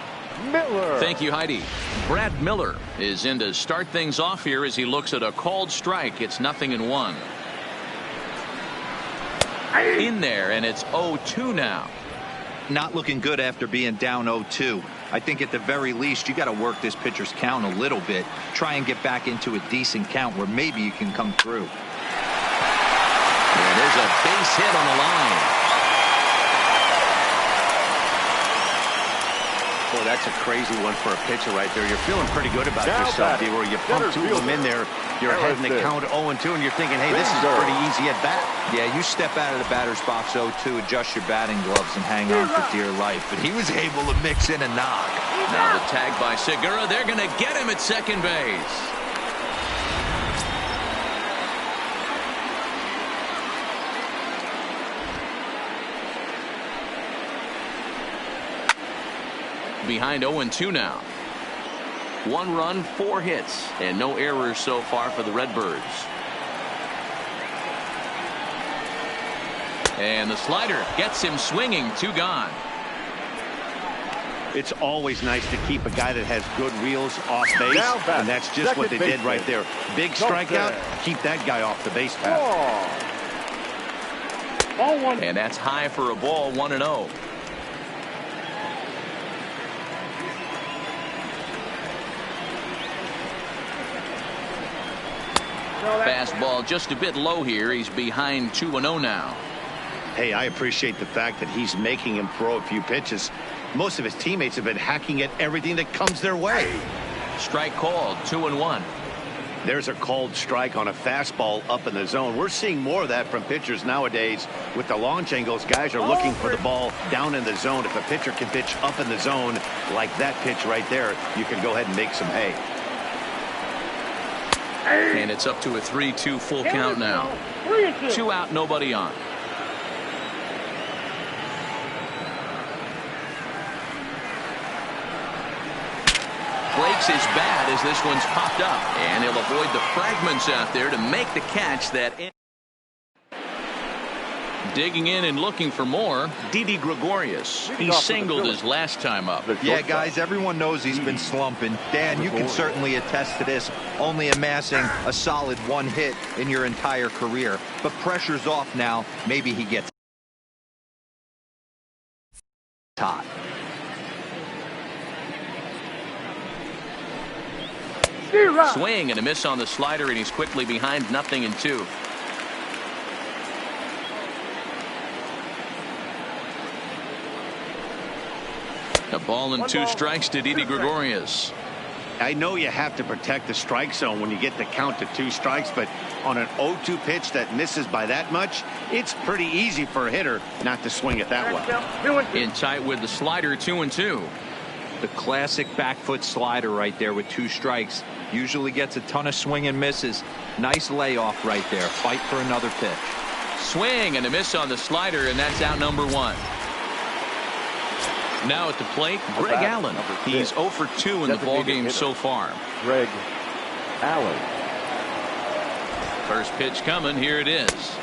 Miller. Thank you, Heidi. Brad Miller is in to start things off here as he looks at a called strike. It's 0-1. In there, and it's 0-2 now. Not looking good after being down 0-2. I think at the very least you got to work this pitcher's count a little bit. Try and get back into a decent count where maybe you can come through. And there's a base hit on the line. Boy, that's a crazy one for a pitcher right there. You're feeling pretty good about yourself, D. Where you pump 2 of them in there, you're heading the count 0-2, and you're thinking, hey, this is pretty easy at bat. Yeah, you step out of the batter's box 0-2, adjust your batting gloves, and hang on for dear life. But he was able to mix in a knock. Now the tag by Segura. They're going to get him at second base. Behind 0-2 now. 1 run, 4 hits, and no errors so far for the Redbirds. And the slider gets him swinging, 2 gone. It's always nice to keep a guy that has good wheels off base, and that's just what they did right there. Big strikeout, keep that guy off the base path. And that's high for a ball, 1-0. Fastball just a bit low here. He's behind 2-0 now. Hey, I appreciate the fact that he's making him throw a few pitches. Most of his teammates have been hacking at everything that comes their way. Strike called, 2-1. There's a called strike on a fastball up in the zone. We're seeing more of that from pitchers nowadays. With the launch angles, guys are looking for the ball down in the zone. If a pitcher can pitch up in the zone like that pitch right there, you can go ahead and make some hay. And it's up to a 3-2 full count now. 2 out, nobody on. Breaks his bat as this one's popped up, and he'll avoid the fragments out there to make the catch. That digging in and looking for more, Didi Gregorius. He singled his last time up. Yeah, guys, everyone knows he's been slumping. Dan, you can certainly attest to this, only amassing a solid 1 hit in your entire career. But pressure's off now. Maybe he gets hot. Swing and a miss on the slider, and he's quickly behind 0-2. A ball and 2 strikes to Didi Gregorius. I know you have to protect the strike zone when you get the count to 2 strikes, but on an 0-2 pitch that misses by that much, it's pretty easy for a hitter not to swing it that way. In tight with the slider, 2-2. The classic back foot slider right there with 2 strikes. Usually gets a ton of swing and misses. Nice layoff right there. Fight for another pitch. Swing and a miss on the slider, and that's out number 1. Now at the plate, Greg Allen. He's 0 for 2 in the ballgame so far. Greg Allen. First pitch coming. Here it is.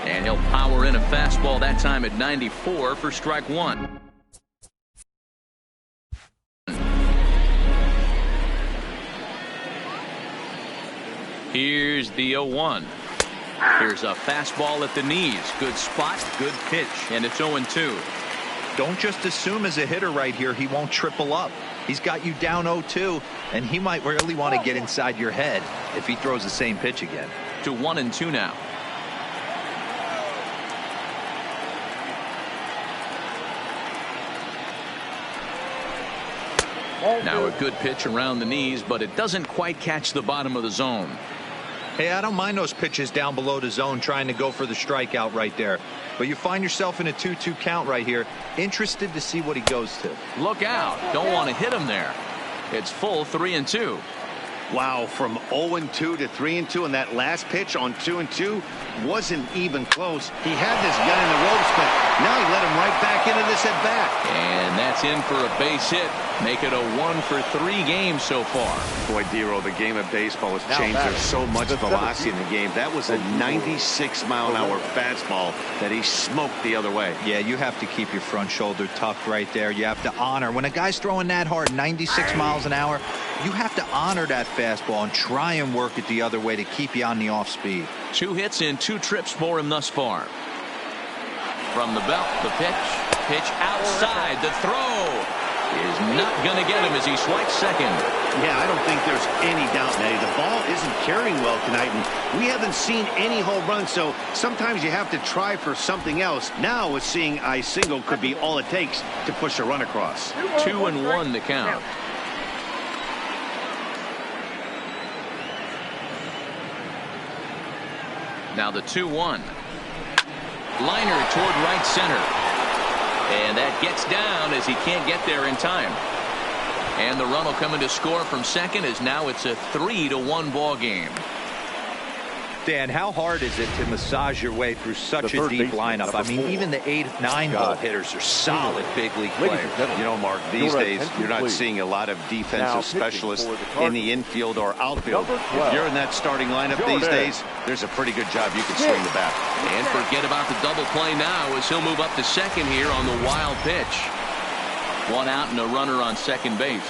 And he'll power in a fastball that time at 94 for strike 1. Here's the 0-1. Here's a fastball at the knees. Good spot, good pitch, and it's 0-2. Don't just assume as a hitter right here he won't triple up. He's got you down 0-2, and he might really want to get inside your head if he throws the same pitch again. To 1-2 now. Now a good pitch around the knees, but it doesn't quite catch the bottom of the zone. Hey, I don't mind those pitches down below the zone trying to go for the strikeout right there. But you find yourself in a 2-2 count right here. Interested to see what he goes to. Look out. Don't want to hit him there. It's full 3-2. Wow, from 0-2 to 3-2, and that last pitch on 2-2 wasn't even close. He had this guy in the ropes, but now he let him right back into this at bat. And that's in for a base hit. Make it a 1 for 3 games so far. Boy, Dero, the game of baseball has changed. There's so much velocity in the game. That was a 96-mile-an-hour fastball that he smoked the other way. Yeah, you have to keep your front shoulder tucked right there. You have to honor. When a guy's throwing that hard, 96 miles an hour, you have to honor that fastball and try and work it the other way to keep you on the off speed. 2 hits in 2 trips for him thus far. From the belt, the pitch outside. The throw is not going to get him as he swipes second. Yeah, I don't think there's any doubt, Matty. The ball isn't carrying well tonight, and we haven't seen any home runs, so sometimes you have to try for something else. Now, with seeing I single could be all it takes to push a run across. 2-1 to count. Now the 2-1. Liner toward right center. And that gets down as he can't get there in time. And the run will come in to score from second as now it's a 3-1 ball game. Dan, how hard is it to massage your way through such a deep lineup? I mean, even the 8-9 hole hitters are solid big league players. You know, Mark, these days you're not seeing a lot of defensive specialists in the infield or outfield. If you're in that starting lineup these days, there's a pretty good job you can swing the bat. And forget about the double play now as he'll move up to second here on the wild pitch. 1 out and a runner on second base.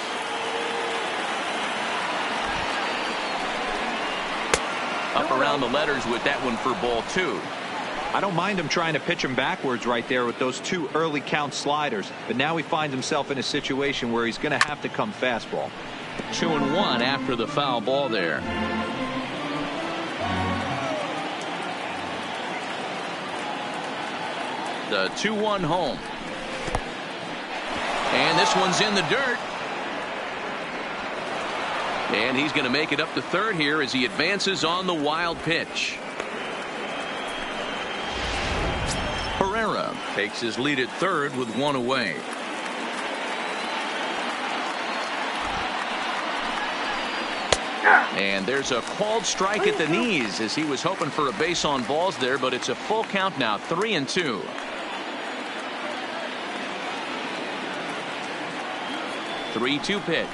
Up around the letters with that one for ball 2. I don't mind him trying to pitch him backwards right there with those 2 early count sliders, but now he finds himself in a situation where he's going to have to come fastball. 2-1 after the foul ball there. The 2-1 home. And this one's in the dirt. And he's going to make it up to third here as he advances on the wild pitch. Herrera takes his lead at third with one away. And there's a called strike at the knees as he was hoping for a base on balls there, but it's a full count now, 3-2. Three-two pitch.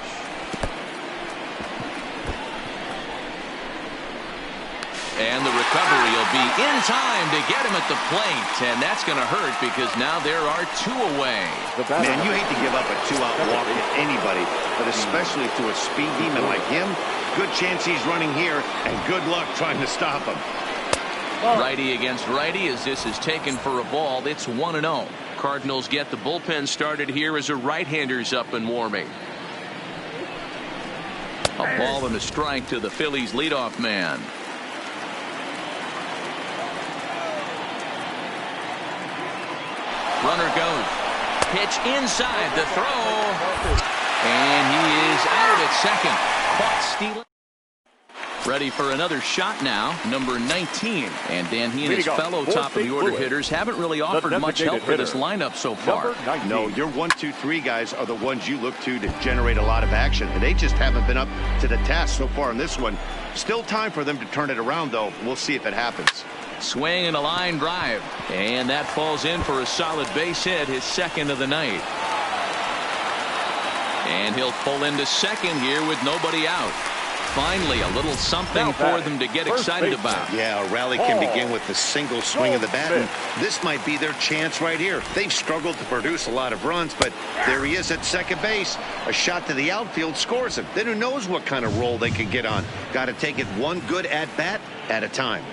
And the recovery will be in time to get him at the plate. And that's going to hurt because now there are two away. Man, you hate to give up a two-out walk to anybody, but especially to a speed demon like him. Good chance he's running here, and good luck trying to stop him. Righty against righty as this is taken for a ball. It's 1-0. Cardinals get the bullpen started here as a right-hander's up and warming. A ball and a strike to the Phillies leadoff man. Runner goes. Pitch inside the throw. And he is out at second. Caught stealing. Ready for another shot now, number 19. And Dan, he and his fellow top of the order hitters haven't really offered much help for this lineup so far. No, your 1, 2, 3 guys are the ones you look to generate a lot of action, and they just haven't been up to the task so far in this one. Still time for them to turn it around, though. We'll see if it happens. Swing and a line drive. And that falls in for a solid base hit, his second of the night. And he'll pull into second here with nobody out. Finally, a little something for them to get excited about. Yeah, a rally can begin with the single swing of the bat, and this might be their chance right here. They've struggled to produce a lot of runs, but there he is at second base. A shot to the outfield scores him. Then who knows what kind of roll they can get on. Got to take it one good at-bat at a time.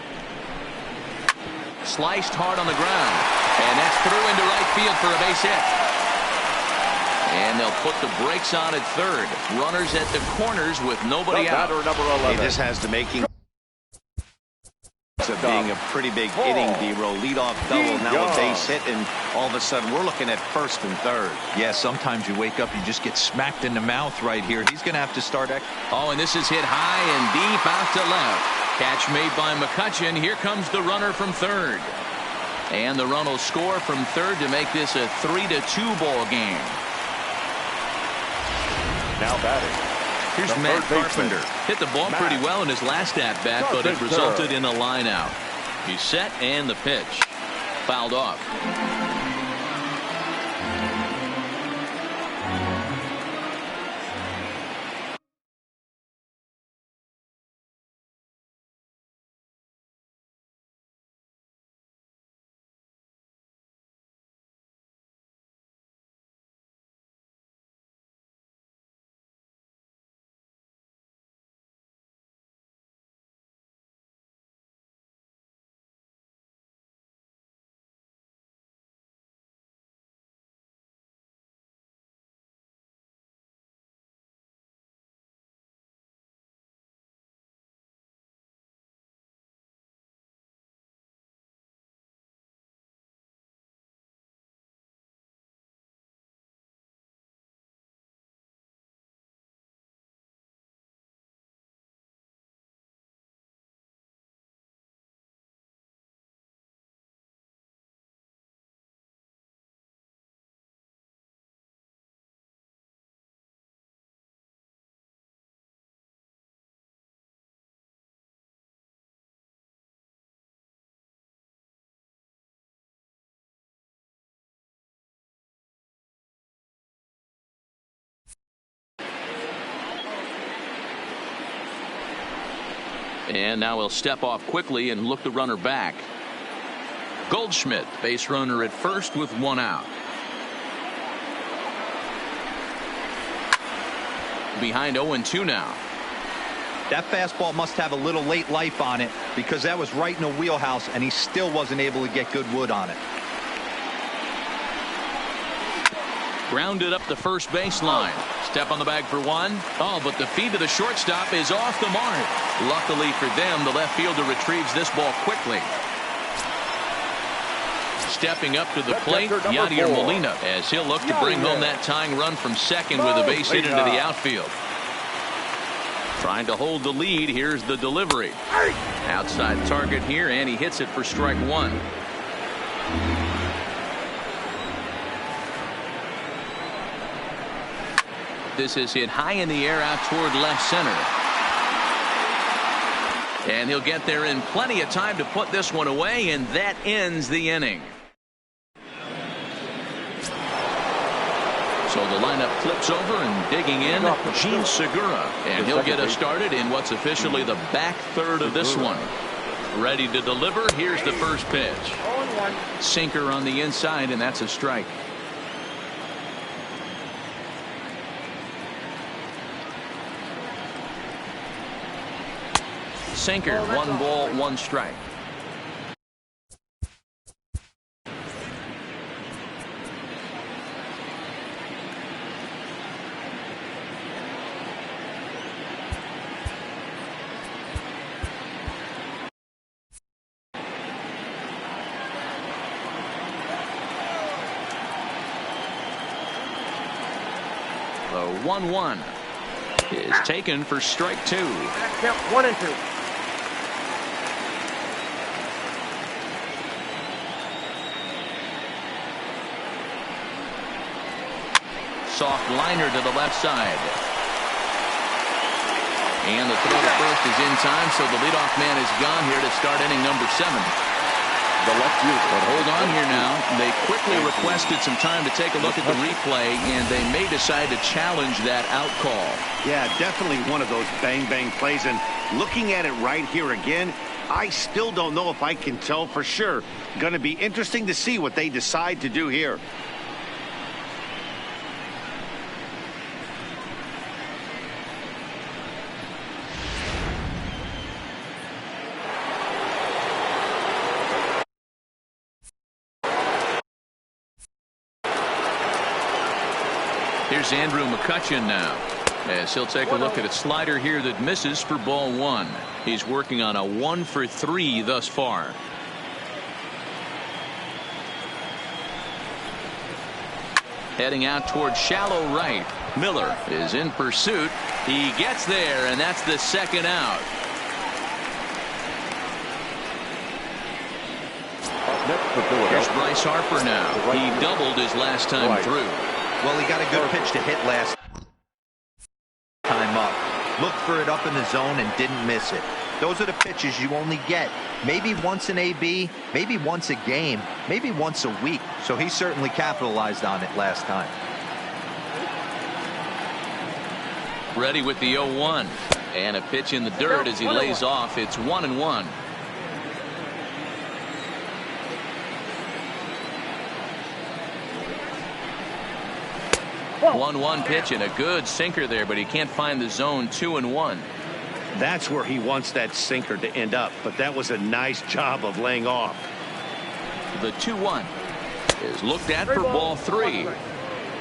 Sliced hard on the ground, and that's through into right field for a base hit. And they'll put the brakes on at third. Runners at the corners with nobody out. Number 11. Hey, this has the making of being a pretty big inning, D-roll. Leadoff double, now a base hit, and all of a sudden we're looking at first and third. Yeah, sometimes you wake up, you just get smacked in the mouth right here. He's going to have to start. Oh, and this is hit high and deep out to left. Catch made by McCutchen. Here comes the runner from third. And the run will score from third to make this a 3-2 ball game. Now batting. Here's Matt Carpenter. Hit the ball pretty well in his last at-bat, but it resulted in a line out. He's set and the pitch. Fouled off. And now he'll step off quickly and look the runner back. Goldschmidt, base runner at first with one out. Behind 0-2 now. That fastball must have a little late life on it because that was right in the wheelhouse and he still wasn't able to get good wood on it. Grounded up the first baseline. Step on the bag for one. Oh, but the feed to the shortstop is off the mark. Luckily for them, the left fielder retrieves this ball quickly. Stepping up to the plate, Yadier Molina, as he'll look to bring home that tying run from second with a base hit into the outfield. Trying to hold the lead. Here's the delivery. Outside target here, and he hits it for strike one. This is hit high in the air out toward left center. And he'll get there in plenty of time to put this one away, and that ends the inning. So the lineup flips over, and digging in, Gene Segura. And he'll get us started in what's officially the back third of this one. Ready to deliver. Here's the first pitch. Sinker on the inside, and that's a strike. Sinker, 1 ball, 1 strike. The 1-1 is taken for strike 2. 1 and 2. Soft liner to the left side. And the throw to first is in time, so the leadoff man is gone here to start inning number 7. The left fielder. But hold on here now. They quickly requested some time to take a look at the replay, and they may decide to challenge that out call. Yeah, definitely one of those bang-bang plays. And looking at it right here again, I still don't know if I can tell for sure. Going to be interesting to see what they decide to do here. Here's Andrew McCutchen now, as he'll take a look at a slider here that misses for ball 1. He's working on a 1 for 3 thus far. Heading out toward shallow right. Miller is in pursuit. He gets there, and that's the second out. Here's Bryce Harper now. He doubled his last time through. Well, he got a good pitch to hit last time up. Looked for it up in the zone and didn't miss it. Those are the pitches you only get maybe once in AB, maybe once a game, maybe once a week. So he certainly capitalized on it last time. Ready with the 0-1. And a pitch in the dirt as he lays off. It's 1-1. 1-1 pitch and a good sinker there, but he can't find the zone. 2-1. That's where he wants that sinker to end up, but that was a nice job of laying off. The 2-1 is looked at for ball 3.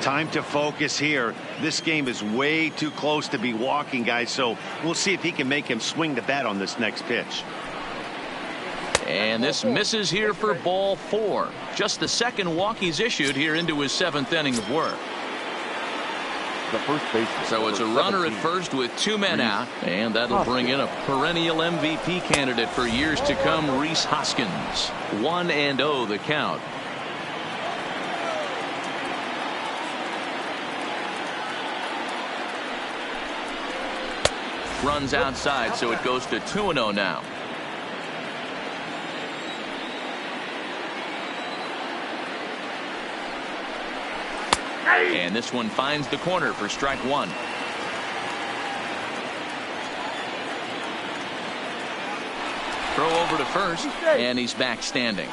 Time to focus here. This game is way too close to be walking, guys, so we'll see if he can make him swing the bat on this next pitch. And this misses here for ball 4. Just the second walk he's issued here into his 7th inning of work. The first baseman. So it's a runner at first with 2 men out, and that'll bring in a perennial MVP candidate for years to come, Rhys Hoskins. 1-0 the count. Runs outside, so it goes to 2-0 now. And this one finds the corner for strike 1. Throw over to first, and he's back standing.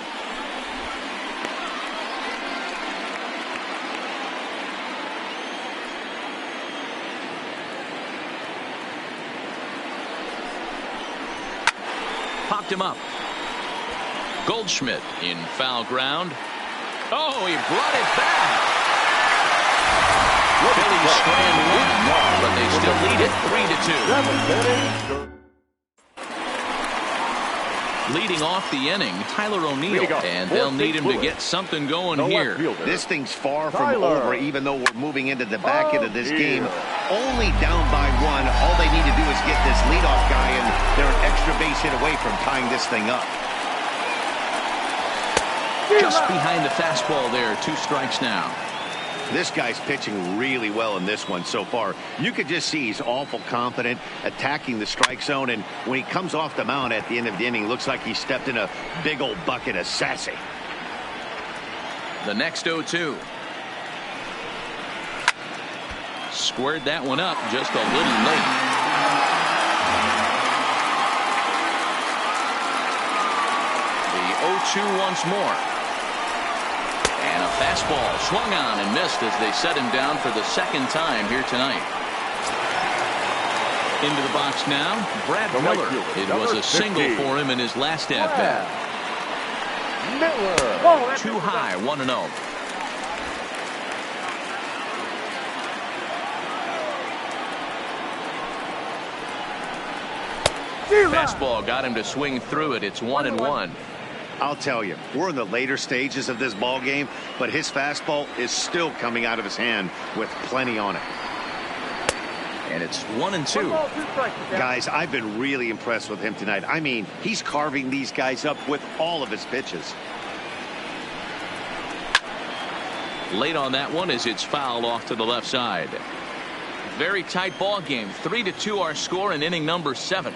Popped him up. Goldschmidt in foul ground. Oh, he brought it back. Phillies strand 1, but they still lead it 3-2. Leading off the inning, Tyler O'Neill, and they'll need him to get something going here. This thing's far from over, even though we're moving into the back end of this game. Only down by 1. All they need to do is get this leadoff guy, and they're an extra base hit away from tying this thing up. Just behind the fastball there, 2 strikes now. This guy's pitching really well in this one so far. You could just see he's awful confident attacking the strike zone, and when he comes off the mound at the end of the inning, looks like he stepped in a big old bucket of sassy. The next 0-2. Squared that one up just a little late. The 0-2 once more. And a fastball swung on and missed as they set him down for the second time here tonight. Into the box now, Brad Miller. It was a single for him in his last at-bat. Miller. Too high, 1-0. Fastball got him to swing through it. It's 1-1. I'll tell you, we're in the later stages of this ball game, but his fastball is still coming out of his hand with plenty on it. And it's 1-2. Guys, I've been really impressed with him tonight. I mean, he's carving these guys up with all of his pitches. Late on that one as it's fouled off to the left side. Very tight ball game. 3-2 our score in inning number 7.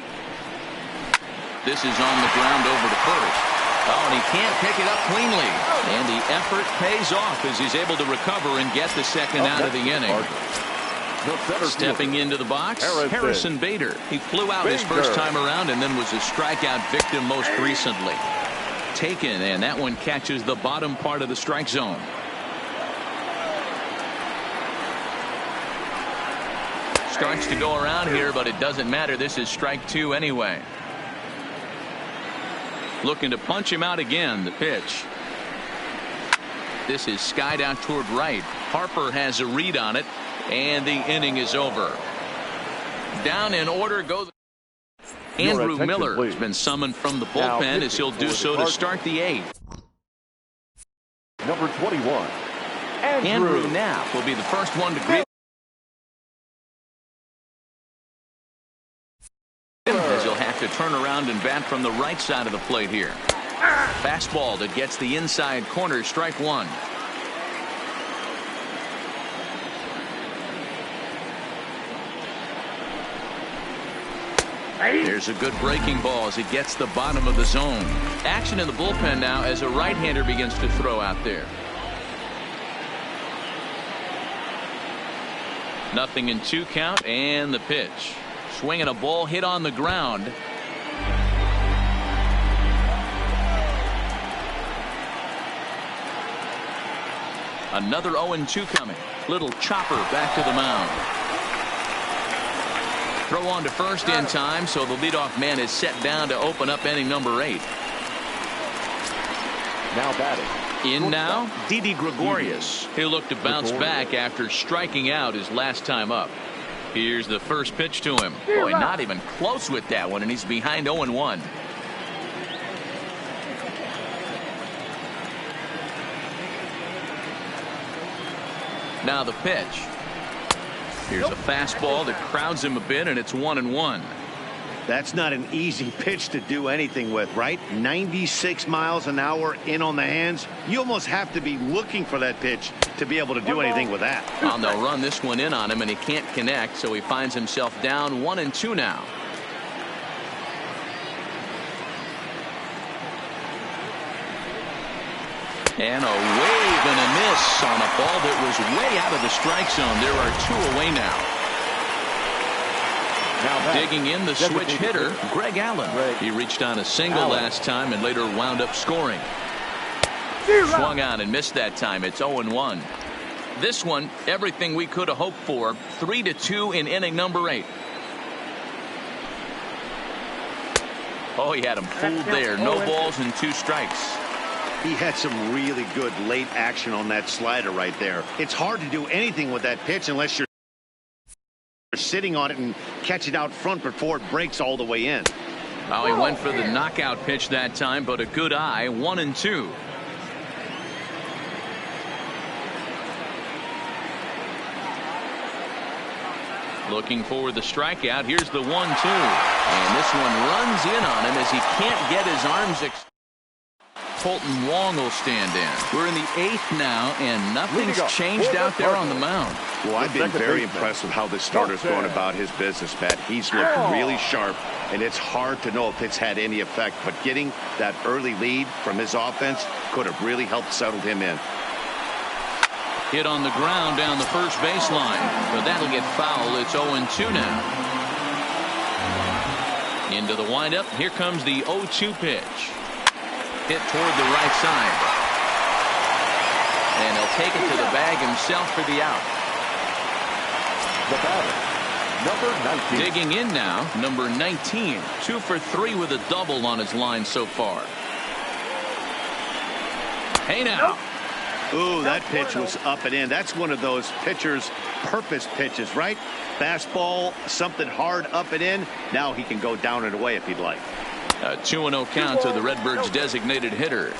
This is on the ground over to first. Oh, and he can't pick it up cleanly. And the effort pays off as he's able to recover and get the second out of the inning. Stepping into the box, Harrison Bader. He flew out his first time around and then was a strikeout victim most recently. Taken, and that one catches the bottom part of the strike zone. Starts to go around here, but it doesn't matter. This is strike 2 anyway. Looking to punch him out again. The pitch. This is skied out toward right. Harper has a read on it, and the inning is over. Down in order goes Andrew Miller. Has been summoned from the bullpen as he'll do so to start the 8th. Number 21. Andrew Knapp will be the first one to greet. As he'll have to turn around and bat from the right side of the plate here. Fastball that gets the inside corner, strike 1. There's a good breaking ball as it gets the bottom of the zone. Action in the bullpen now as a right-hander begins to throw out there. Nothing in 2 count, and the pitch. Swinging a ball hit on the ground. Another 0-2 coming. Little chopper back to the mound. Throw on to first in time, so the leadoff man is set down to open up inning number 8. Now batting. In now, Didi Gregorius. He'll look to bounce back after striking out his last time up. Here's the first pitch to him. Boy, not even close with that one, and he's behind 0-1. Now the pitch. Here's a fastball that crowds him a bit, and it's 1-1. That's not an easy pitch to do anything with, right? 96 miles an hour in on the hands. You almost have to be looking for that pitch to be able to do anything with that. Well, they'll run this one in on him, and he can't connect, so he finds himself down 1-2 now. And a wave and a miss on a ball that was way out of the strike zone. There are 2 away now. Digging in the switch hitter, Greg Allen. He reached on a single last time and later wound up scoring. Swung on and missed that time. It's 0-1. This one, everything we could have hoped for. 3-2 in inning number 8. Oh, he had him fooled there. No balls and 2 strikes. He had some really good late action on that slider right there. It's hard to do anything with that pitch unless you're sitting on it and catch it out front before it breaks all the way in. Oh, he went for the knockout pitch that time, but a good eye. 1-2. Looking for the strikeout. Here's the 1-2. And this one runs in on him as he can't get his arms. Colton Wong will stand in. We're in the 8th now, and nothing's changed out there on the mound. Well, I've been very impressed with how the starter's going about his business, Matt. He's looked really sharp, and it's hard to know if it's had any effect. But getting that early lead from his offense could have really helped settle him in. Hit on the ground down the first baseline, but that'll get foul. It's 0-2 now. Into the windup. Here comes the 0-2 pitch. Hit toward the right side. And he'll take it to the bag himself for the out. The batter, number 19. Digging in now, number 19. 2 for 3 with a double on his line so far. Hey now. Ooh, that pitch was up and in. That's one of those pitchers' purpose pitches, right? Fastball, something hard up and in. Now he can go down and away if he'd like. A 2-0 count to the Redbirds' designated hitter.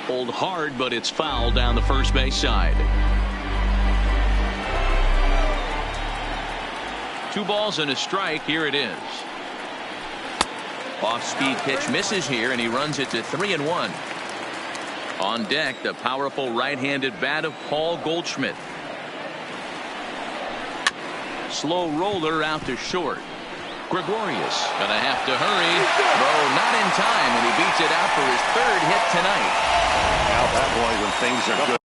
Pulled hard, but it's foul down the first base side. 2 balls and a strike. Here it is. Off-speed pitch misses here, and he runs it to 3-1. On deck, the powerful right-handed bat of Paul Goldschmidt. Slow roller out to short. Gregorius gonna have to hurry. No, not in time, and he beats it out for his 3rd hit tonight. Now that boy, when things are good,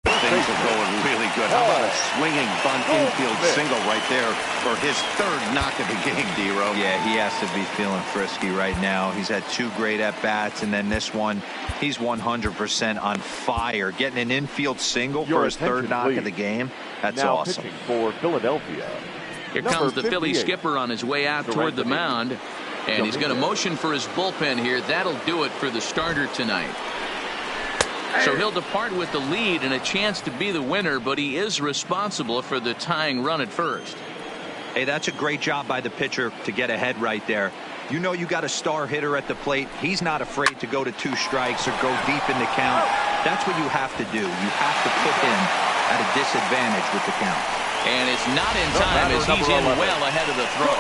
things are going really good. How about a swinging bunt infield single right there for his 3rd knock of the game, D-Row? Yeah, he has to be feeling frisky right now. He's had 2 great at-bats, and then this one, he's 100% on fire. Getting an infield single for his 3rd knock of the game, that's now awesome. Pitching for Philadelphia. Here comes the Philly skipper on his way out toward the mound, and he's going to motion for his bullpen here. That'll do it for the starter tonight. So he'll depart with the lead and a chance to be the winner, but he is responsible for the tying run at first. Hey, that's a great job by the pitcher to get ahead right there. You know you got a star hitter at the plate. He's not afraid to go to 2 strikes or go deep in the count. That's what you have to do. You have to put him at a disadvantage with the count. And it's not in time as he's in well ahead of the throw.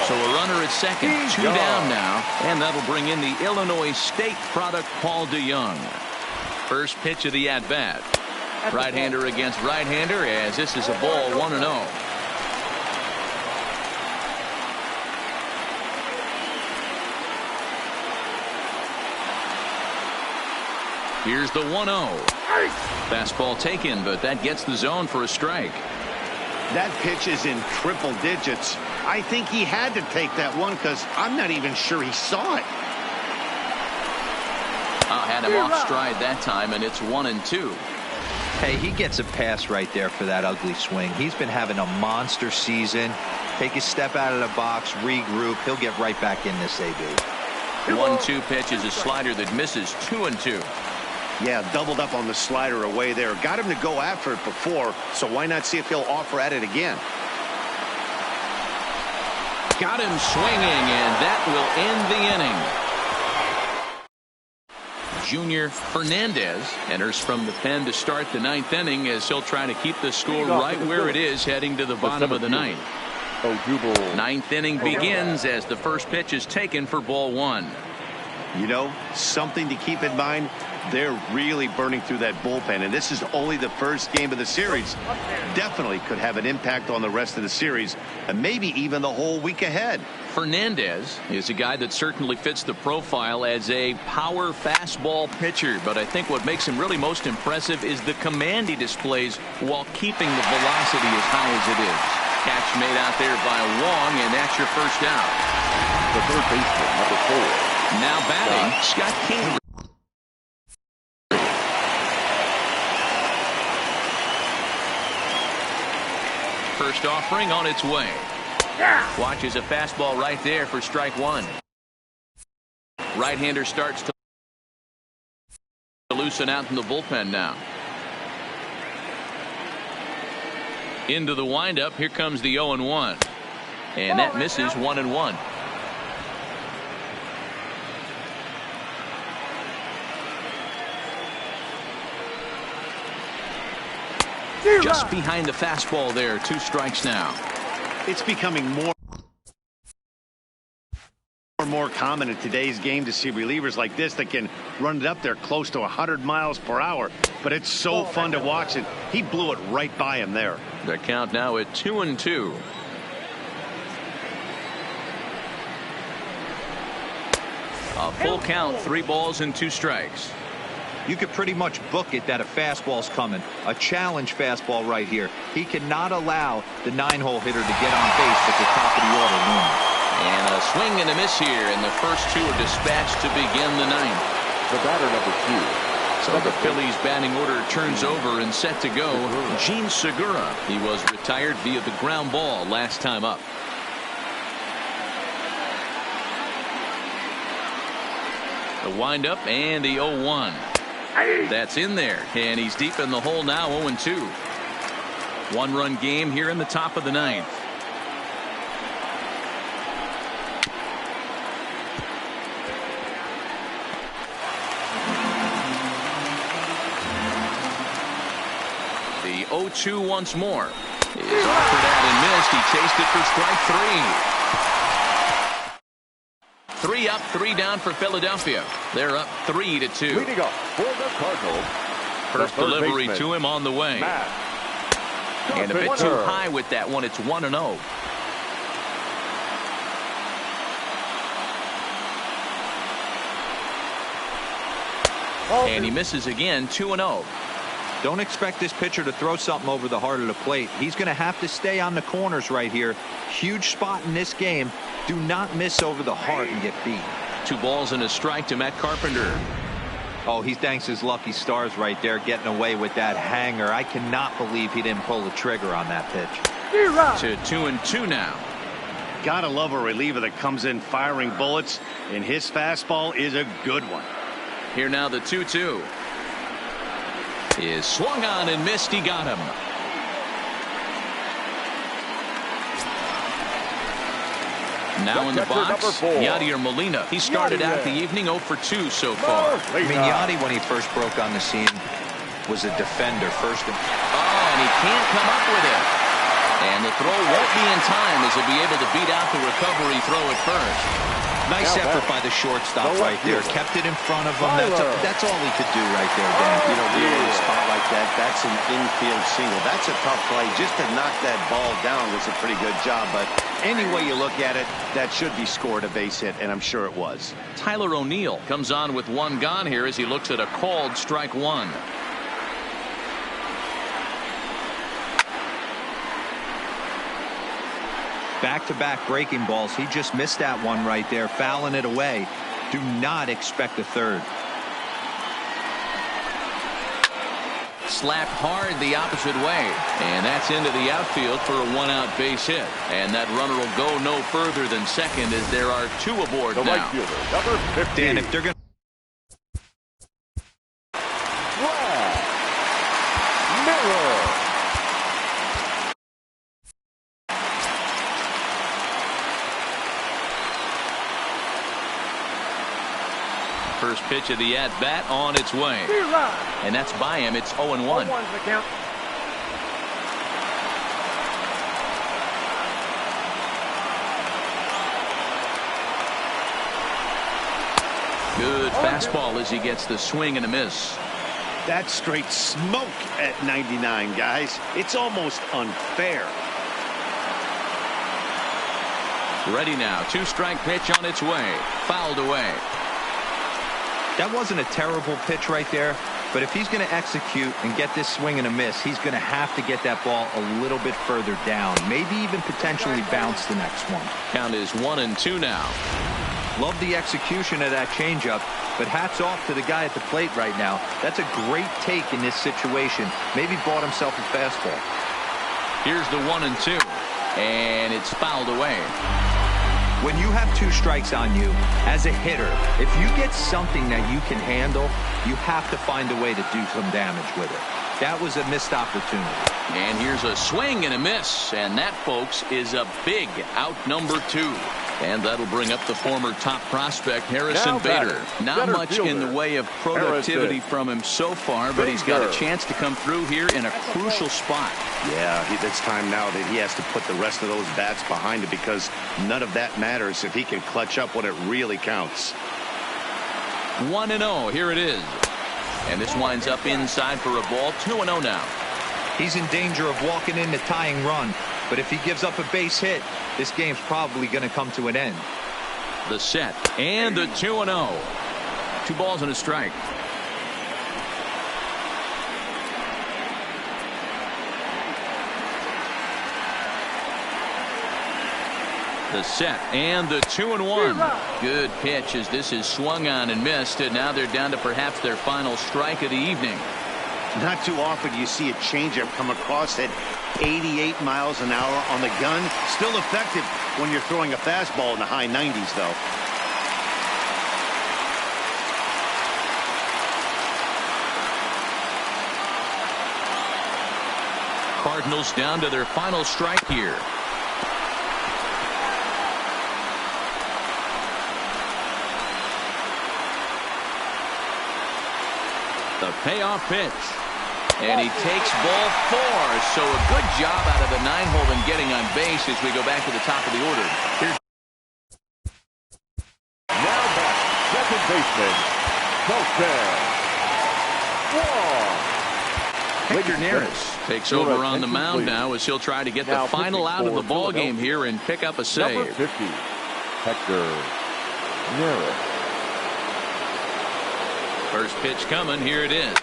So a runner at second, 2 down now, and that'll bring in the Illinois State product Paul DeYoung. First pitch of the at-bat. Right-hander against right-hander as this is a ball 1-0. Here's the 1-0. Fastball taken, but that gets the zone for a strike. That pitch is in triple digits. I think he had to take that one because I'm not even sure he saw it. Had him off stride that time, and it's 1-2. Hey, he gets a pass right there for that ugly swing. He's been having a monster season. Take a step out of the box, regroup. He'll get right back in this AB. 1-2 pitch is a slider that misses. 2-2. Yeah, doubled up on the slider away there. Got him to go after it before, so why not see if he'll offer at it again? Got him swinging, and that will end the inning. Junior Fernandez enters from the pen to start the 9th inning as he'll try to keep the score right where it is heading to the bottom of the 9th. 9th inning begins as the first pitch is taken for ball 1. You know, something to keep in mind, they're really burning through that bullpen, and this is only the first game of the series. Definitely could have an impact on the rest of the series, and maybe even the whole week ahead. Fernandez is a guy that certainly fits the profile as a power fastball pitcher, but I think what makes him really most impressive is the command he displays while keeping the velocity as high as it is. Catch made out there by Wong, and that's your first out. The third baseman, number 4. Now batting, Scott Kingery. First offering on its way. Watches a fastball right there for strike 1. Right-hander starts to To loosen out in the bullpen now. Into the windup. Here comes the 0-1. And that misses 1-1. Just behind the fastball there. 2 strikes now. It's becoming more and more common in today's game to see relievers like this that can run it up there close to 100 miles per hour. But it's so fun to watch it. He blew it right by him there. The count now at 2-2. A full count, 3 balls and 2 strikes. You could pretty much book it that a fastball's coming. A challenge fastball right here. He cannot allow the 9-hole hitter to get on base at the top of the order looming. And a swing and a miss here, and the first 2 are dispatched to begin the 9th. The batter number 2. So the Phillies batting order turns over and set to go. Gene Segura. He was retired via the ground ball last time up. The windup and the 0-1. That's in there, and he's deep in the hole now. 0-2. 1-run game here in the top of the 9th. The 0-2 once more. Is offered out and missed. He chased it for strike 3. 3 up, 3 down for Philadelphia. They're up 3-2. Leading up for the Cardinals. First delivery to him on the way. And a bit too high with that one. It's 1-0. And he misses again. 2-0. Don't expect this pitcher to throw something over the heart of the plate. He's going to have to stay on the corners right here. Huge spot in this game. Do not miss over the heart and get beat. 2 balls and a strike to Matt Carpenter. Oh, he thanks his lucky stars right there getting away with that hanger. I cannot believe he didn't pull the trigger on that pitch. To 2-2 now. Gotta love a reliever that comes in firing bullets, and his fastball is a good one. Here now the 2-2. Is swung on and missed. He got him. Now in the box, Yadier Molina. He started out the evening 0 for 2 so far. I mean, Yadi, when he first broke on the scene, was a defender first. Oh, and he can't come up with it. And the throw won't be in time as he'll be able to beat out the recovery throw at first. Nice effort by the shortstop right there. Kept it in front of him. That's all he could do right there, Dan. You know, really a spot like that, that's an infield single. That's a tough play. Just to knock that ball down was a pretty good job. But any way you look at it, that should be scored a base hit, and I'm sure it was. Tyler O'Neill comes on with 1 gone here as he looks at a called strike 1. Back-to-back breaking balls. He just missed that one right there, fouling it away. Do not expect a third. Slapped hard the opposite way, and that's into the outfield for a 1-out base hit. And that runner will go no further than second as there are 2 aboard the now. right fielder, number 15. Dan, if they're going to First pitch of the at-bat on its way. And that's by him. It's 0-1. Good fastball as he gets the swing and a miss. That's straight smoke at 99, guys. It's almost unfair. Ready now. 2-strike pitch on its way. Fouled away. That wasn't a terrible pitch right there, but if he's going to execute and get this swing and a miss, he's going to have to get that ball a little bit further down, maybe even potentially bounce the next one. Count is 1-2 now. Love the execution of that changeup, but hats off to the guy at the plate right now. That's a great take in this situation. Maybe bought himself a fastball. Here's the 1-2, and it's fouled away. When you have 2 strikes on you as a hitter, if you get something that you can handle, You have to find a way to do some damage with it. That was a missed opportunity. And here's a swing and a miss. And that, folks, is a big out number 2. And that'll bring up the former top prospect, Harrison Bader. Not much in the way of productivity from him so far, but he's got a chance to come through here in a crucial spot. Yeah, it's time now that he has to put the rest of those bats behind it, because none of that matters if he can clutch up when it really counts. 1-0. Here it is. And this winds up inside for a ball. 2-0 now. He's in danger of walking in the tying run. But if he gives up a base hit, this game's probably going to come to an end. The set and the 2-0. 2 balls and a strike. The set and the 2-1. Good pitch as this is swung on and missed. And now they're down to perhaps their final strike of the evening. Not too often you see a changeup come across at 88 miles an hour on the gun. Still effective when you're throwing a fastball in the high 90s, though. Cardinals down to their final strike here. The payoff pitch. And he takes ball 4. So a good job out of the 9-hole and getting on base as we go back to the top of the order. Here's now back, second baseman, Hector Neris takes over on the mound now as he'll try to get the final out of the ball game here and pick up a save. Number 50, Hector Neris. First pitch coming. Here it is.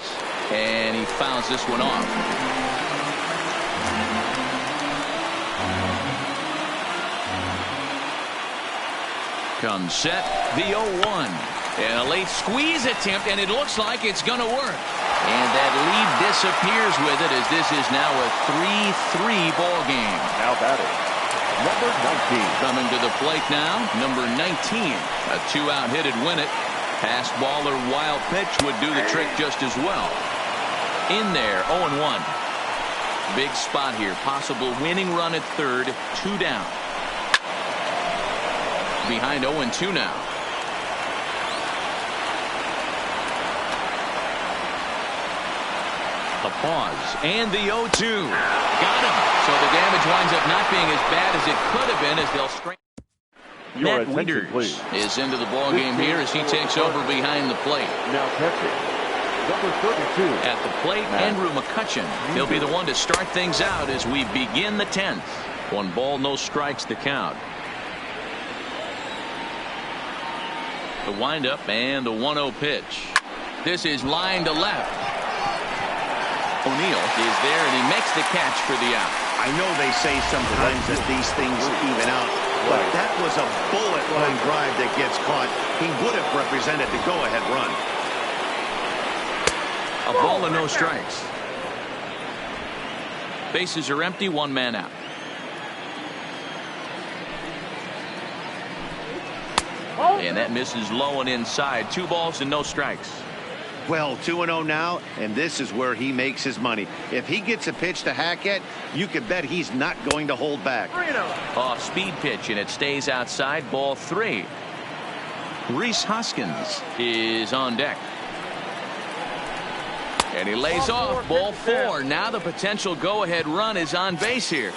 And he fouls this one off. Comes set. The 0-1. And a late squeeze attempt, and it looks like it's going to work. And that lead disappears with it as this is now a 3-3 ball game. Now batting, number 19. Coming to the plate now, number 19. A 2-out hit would win it. Pass ball or wild pitch would do the trick just as well. In there, 0-1. Big spot here. Possible winning run at third. 2 down. Behind 0-2 now. A pause. And the 0-2. Got him. So the damage winds up not being as bad as it could have been as they'll straighten. Matt Wieters is into the ball game here as he takes over behind the plate. Now catching, number 32. At the plate, Andrew McCutcheon. He'll be the one to start things out as we begin the 10th. 1 ball, no strikes the count. The windup and the 1-0 pitch. This is line to left. O'Neill is there and he makes the catch for the out. I know they say sometimes that these things even out, but that was a bullet line drive that gets caught. He would have represented the go-ahead run. A ball and no strikes. Bases are empty, 1 man out. And that misses low and inside. 2 balls and no strikes. Well, 2-0 now, and this is where he makes his money. If he gets a pitch to hack at, you can bet he's not going to hold back. Off speed pitch, and it stays outside. Ball 3. Rhys Hoskins is on deck. And he lays off. Ball 4. Now the potential go-ahead run is on base here.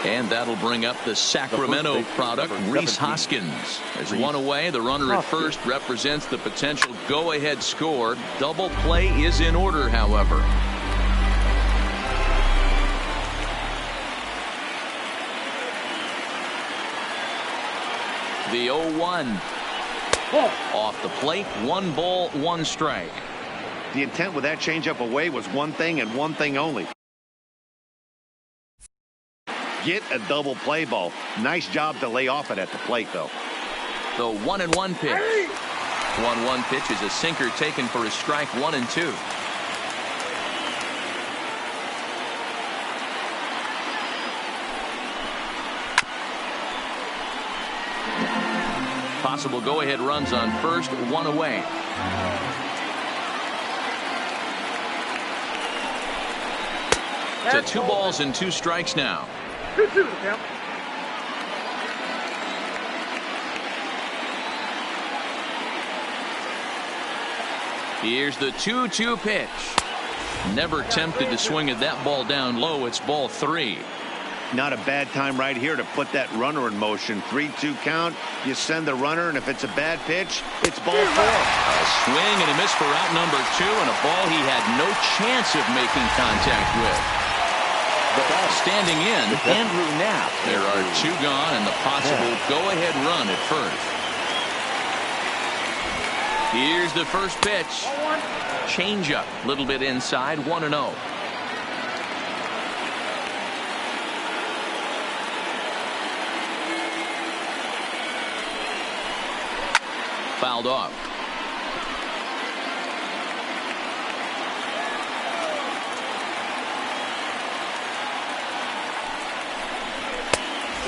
And that'll bring up the Sacramento product, Rhys Hoskins. As 1 away, the runner at first represents the potential go-ahead score. Double play is in order, however. The 0-1. Off the plate, 1 ball, 1 strike. The intent with that changeup away was one thing and one thing only. Get a double play ball. Nice job to lay off it at the plate, though. The 1-1 pitch. 1-1 pitch is a sinker taken for a strike. 1-2. Possible go-ahead runs on first, one away. To 2 balls and 2 strikes now. 2-2 the count. Here's the 2-2 pitch. Never tempted to swing at that ball down low. It's ball 3. Not a bad time right here to put that runner in motion. 3-2 count. You send the runner, and if it's a bad pitch, it's ball 4. A swing and a miss for out number 2, and a ball he had no chance of making contact with. Standing in, Andrew Knapp. There are 2 gone and the possible go-ahead run at first. Here's the first pitch. Changeup, a little bit inside, 1-0. Fouled off.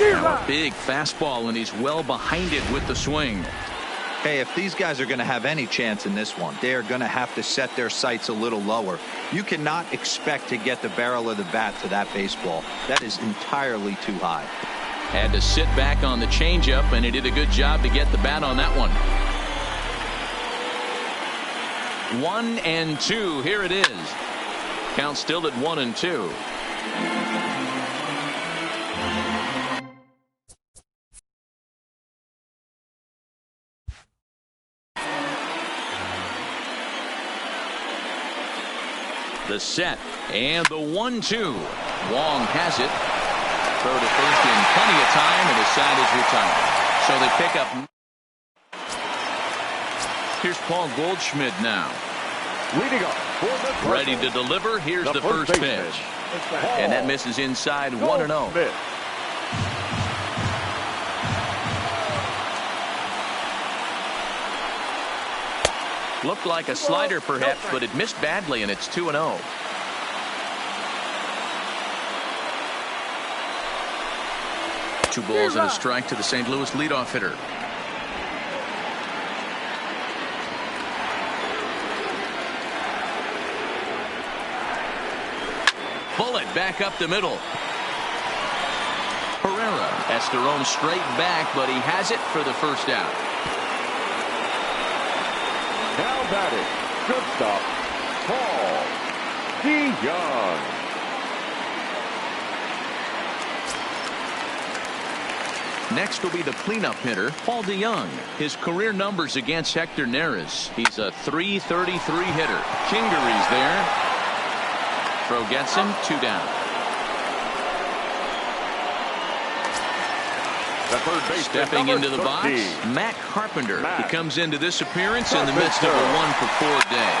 A big fastball, and he's well behind it with the swing. Hey, if these guys are going to have any chance in this one, they are going to have to set their sights a little lower. You cannot expect to get the barrel of the bat to that baseball. That is entirely too high. Had to sit back on the changeup, and he did a good job to get the bat on that one. 1-2. Here it is. Count still at 1-2. The set and the 1-2. Wong has it. Throw to first in plenty of time, and his side is retired. So they pick up. Here's Paul Goldschmidt now. Leading up for the ready to deliver. Here's the first pitch. And that misses inside. 1-0. Looked like a slider perhaps, but it missed badly, and it's 2-0. Two balls and a strike to the St. Louis leadoff hitter. Bullet back up the middle. Herrera has to roam straight back, but he has it for the first out. Now batting, good stop, Paul DeYoung. Next will be the cleanup hitter, Paul DeYoung. His career numbers against Hector Neris. He's a .333 hitter. Kingery's there. Throw gets him, 2 down. Stepping into the box, Matt Carpenter. He comes into this appearance in the midst of a 1-for-4 day.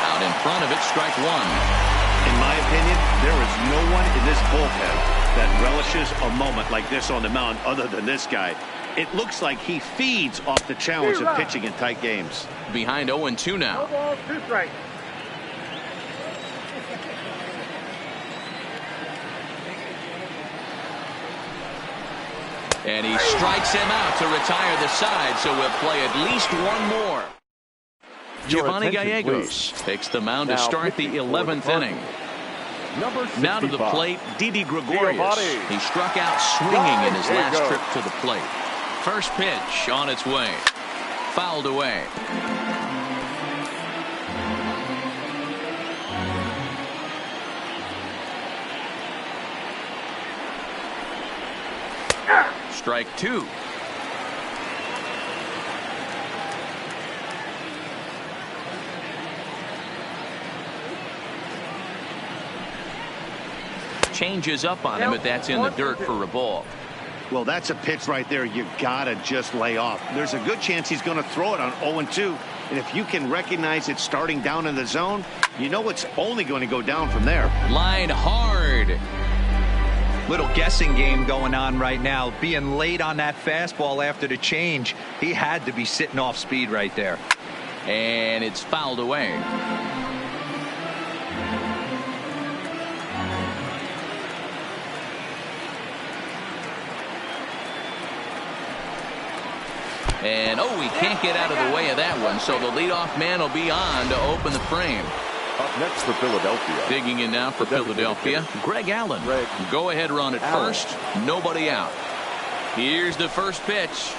Out in front of it, strike 1. In my opinion, there is no one in this bullpen that relishes a moment like this on the mound other than this guy. It looks like he feeds off the challenge of pitching in tight games. Behind 0-2 now. 2 balls, 2 strikes. And he strikes him out to retire the side, so we'll play at least one more. Giovanni Gallegos takes the mound to start the 11th inning. Now to the plate, Didi Gregorius. He struck out swinging in his last trip to the plate. First pitch on its way. Fouled away. Strike 2. Changes up on him, but that's in the dirt for a ball. Well, that's a pitch right there you gotta just lay off. There's a good chance he's going to throw it on 0-2, and if you can recognize it starting down in the zone, you know it's only going to go down from there. Line hard. Little guessing game going on right now. Being late on that fastball after the change, he had to be sitting off speed right there. And it's fouled away. And, oh, he can't get out of the way of that one, so the leadoff man will be on to open the frame. Up next for Philadelphia. Digging in now for Philadelphia, Greg Allen. Go-ahead run at first, nobody out. Here's the first pitch.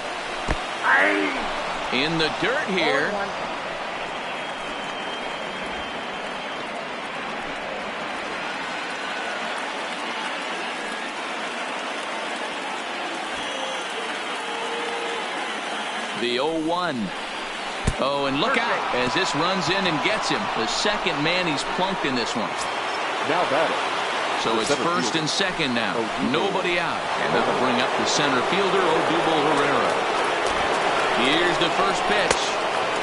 In the dirt here. The 0-1. Oh, and look out as this runs in and gets him. The second man he's plunked in this one. Now batting. So it's first and second now. Nobody out. And that'll bring up the center fielder, Odubel Herrera. Here's the first pitch.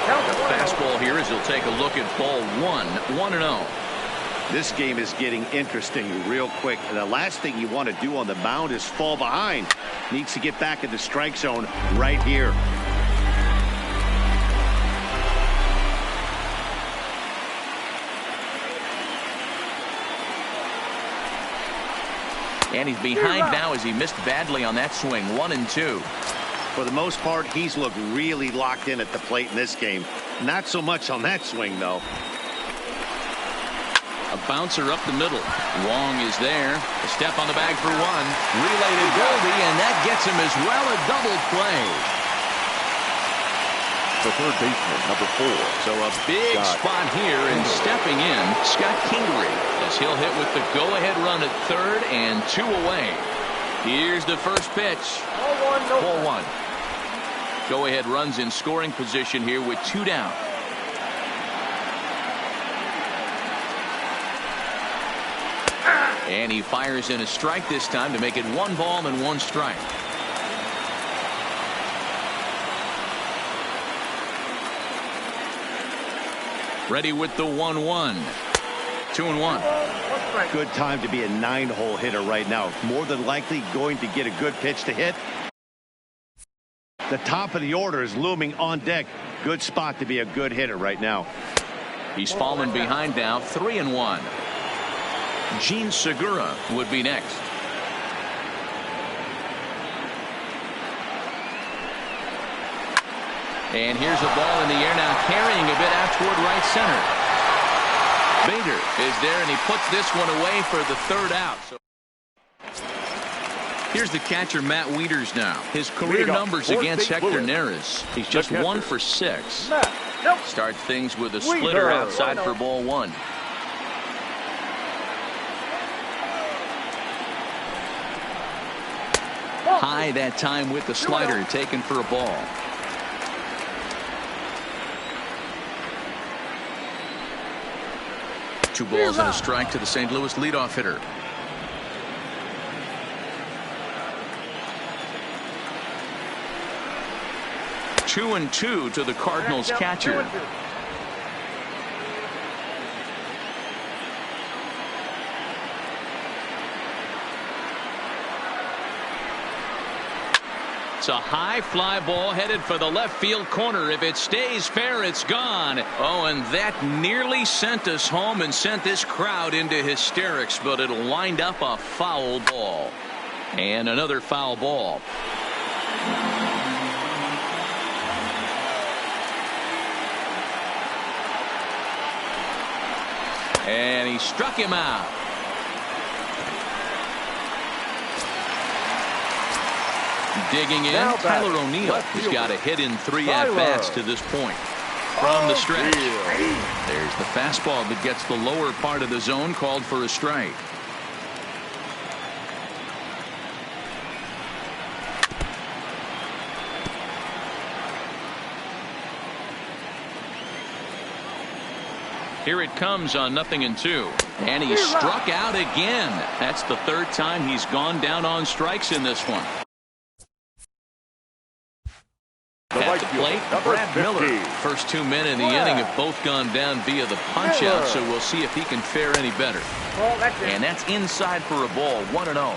The fastball here as he'll take a look at ball 1-0. This game is getting interesting real quick. And the last thing you want to do on the mound is fall behind. Needs to get back in the strike zone right here. And he's behind now as he missed badly on that swing. 1-2. For the most part, he's looked really locked in at the plate in this game. Not so much on that swing, though. A bouncer up the middle. Wong is there. A step on the bag for one. Relay to Goldie, and that gets him as well. A double play. The third baseman, number 4. So a big spot here, and stepping in, Scott Kingery, as he'll hit with the go-ahead run at third and 2 away. Here's the first pitch. 4-1. Go-ahead runs in scoring position here with 2 down. And he fires in a strike this time to make it 1 ball and 1 strike. Ready with the 1-1. 2-1. Good time to be a 9-hole hitter right now. More than likely going to get a good pitch to hit. The top of the order is looming on deck. Good spot to be a good hitter right now. He's fallen behind now. 3-1. Gene Segura would be next. And here's a ball in the air now, carrying a bit out toward right center. Bader is there, and he puts this one away for the 3rd out. So here's the catcher, Matt Wieters now. His career numbers against Hector Neris. He's just 1 for 6. Starts things with a splitter outside for ball 1. High that time with the slider, taken for a ball. Two balls and a strike to the St. Louis leadoff hitter. Two and 2 to the Cardinals catcher. It's a high fly ball headed for the left field corner. If it stays fair, it's gone. Oh, and that nearly sent us home and sent this crowd into hysterics, but it'll wind up a foul ball. And another foul ball. And he struck him out. Digging in, Tyler O'Neill has got a hit in 3 at-bats to this point. From the stretch. There's the fastball that gets the lower part of the zone, called for a strike. Here it comes on 0-2. And he struck out again. That's the 3rd time he's gone down on strikes in this one. At the plate, Brad Miller. First 2 men in the inning have both gone down via the punch-out, so we'll see if he can fare any better. And that's inside for a ball, 1-0.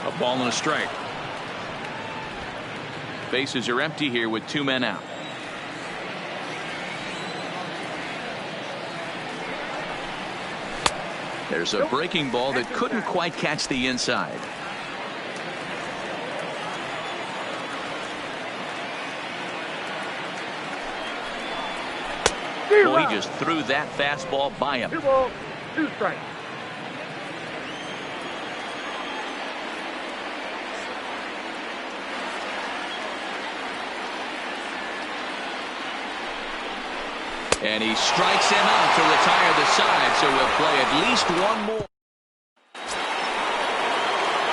A ball and a strike. Bases are empty here with 2 men out. There's a breaking ball that couldn't quite catch the inside. Well, he just threw that fastball by him. 2 balls, 2 strikes. And he strikes him out to retire the side, so we'll play at least one more.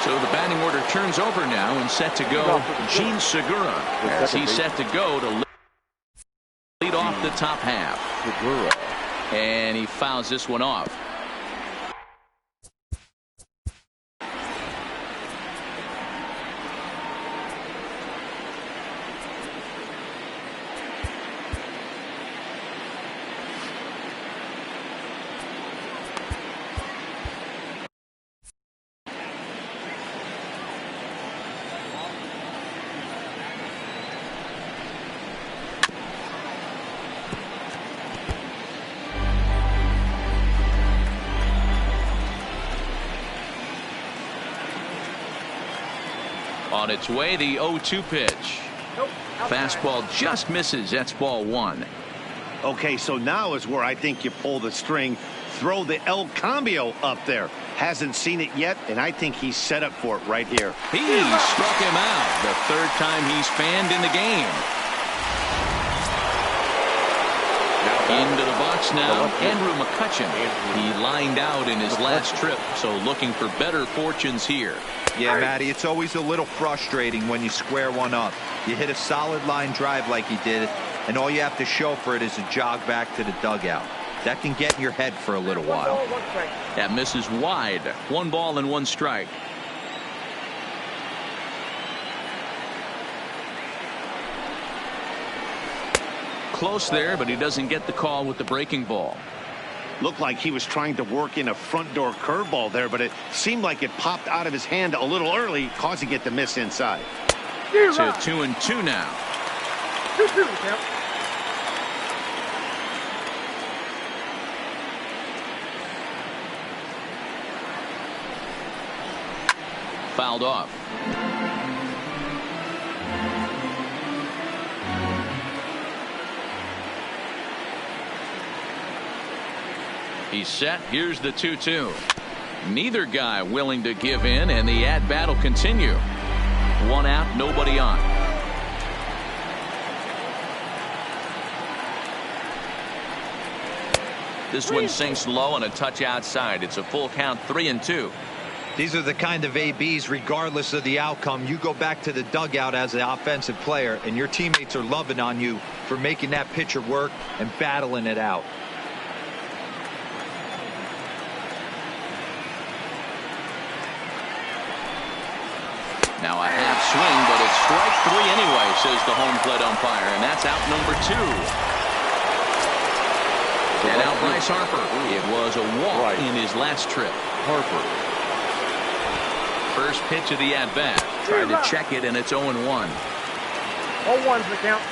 So the batting order turns over now and set to go Gene Segura as he's set to go to lead off the top half. And he fouls this one off. On its way, the 0-2 pitch. Fastball just misses. That's ball 1. Okay, so now is where I think you pull the string. Throw the El Cambio up there. Hasn't seen it yet, and I think he's set up for it right here. He struck him out. The 3rd time he's fanned in the game. Into the box now, Andrew McCutchen. He lined out in his last trip, so looking for better fortunes here. Yeah, Matty, it's always a little frustrating when you square one up. You hit a solid line drive like he did, and all you have to show for it is a jog back to the dugout. That can get in your head for a little while. That misses wide. 1 ball and 1 strike. Close there, but he doesn't get the call with the breaking ball. Looked like he was trying to work in a front door curveball there, but it seemed like it popped out of his hand a little early, causing it to miss inside. To 2-2 now. 2-2 count. Fouled off. He's set. Here's the 2-2. Neither guy willing to give in, and the at-bat will continue. 1 out, nobody on. This one sinks low and a touch outside. It's a full count, 3-2. These are the kind of ABs, regardless of the outcome, you go back to the dugout as an offensive player, and your teammates are loving on you for making that pitcher work and battling it out. Now a half swing, but it's strike 3 anyway, says the home plate umpire, and that's out number 2. And now Bryce Harper. It was a walk in his last trip. Harper. First pitch of the at-bat. Tried to check it, and it's 0-1. 0-1's the count.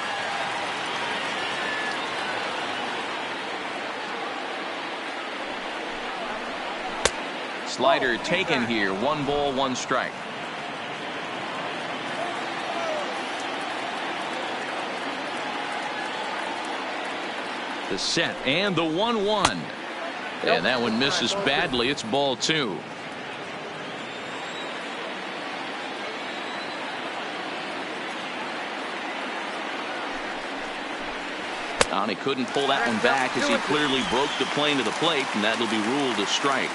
Slider taken here. 1 ball, 1 strike. The set and the 1-1. And that one misses badly. It's ball 2. And he couldn't pull that one back as he clearly broke the plane to the plate, and that'll be ruled a strike.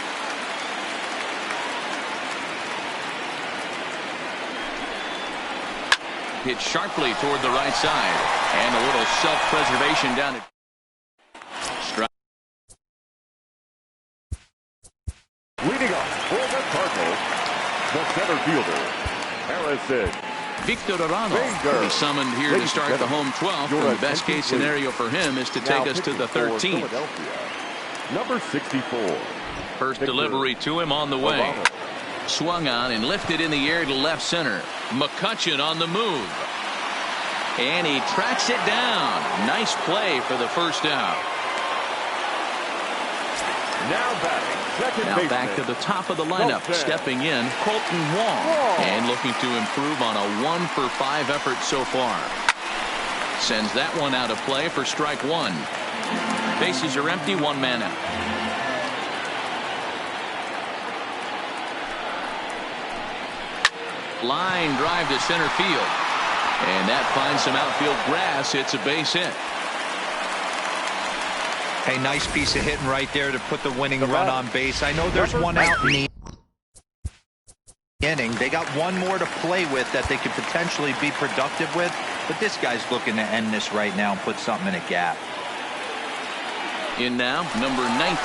Hit sharply toward the right side, and a little self-preservation down at strike. Leading up for the Cardinals, the center fielder, Harrison. Victor Arano will be summoned here to start the home 12th, and the best case scenario for him is to take us to the 13th. Number 64. First delivery to him on the way. Swung on and lifted in the air to left center. McCutchen on the move. And he tracks it down. Nice play for the first out. Now batting, second Now baseman. back to the top of the lineup. Colton. Stepping in, Colton Wong. And looking to improve on a 1-for-5 effort so far. Sends that one out of play for strike one. Bases are empty, one man out. Line drive to center field. And that finds some outfield grass. It's a base hit. Hey, nice piece of hitting right there to put the winning run on base. I know there's one out in the inning. They got one more to play with that they could potentially be productive with. But this guy's looking to end this right now and put something in a gap. In now, number 19.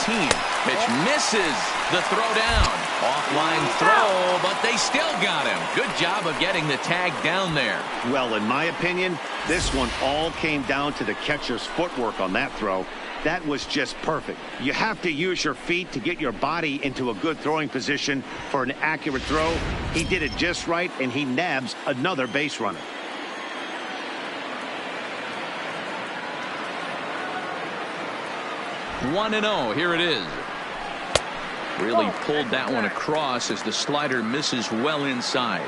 Pitch misses the throw down. Offline throw, but they still got him. Good job of getting the tag down there. Well, in my opinion, this one all came down to the catcher's footwork on that throw. That was just perfect. You have to use your feet to get your body into a good throwing position for an accurate throw. He did it just right, and he nabs another base runner. One and 0. Here it is. Really pulled that one across as the slider misses well inside.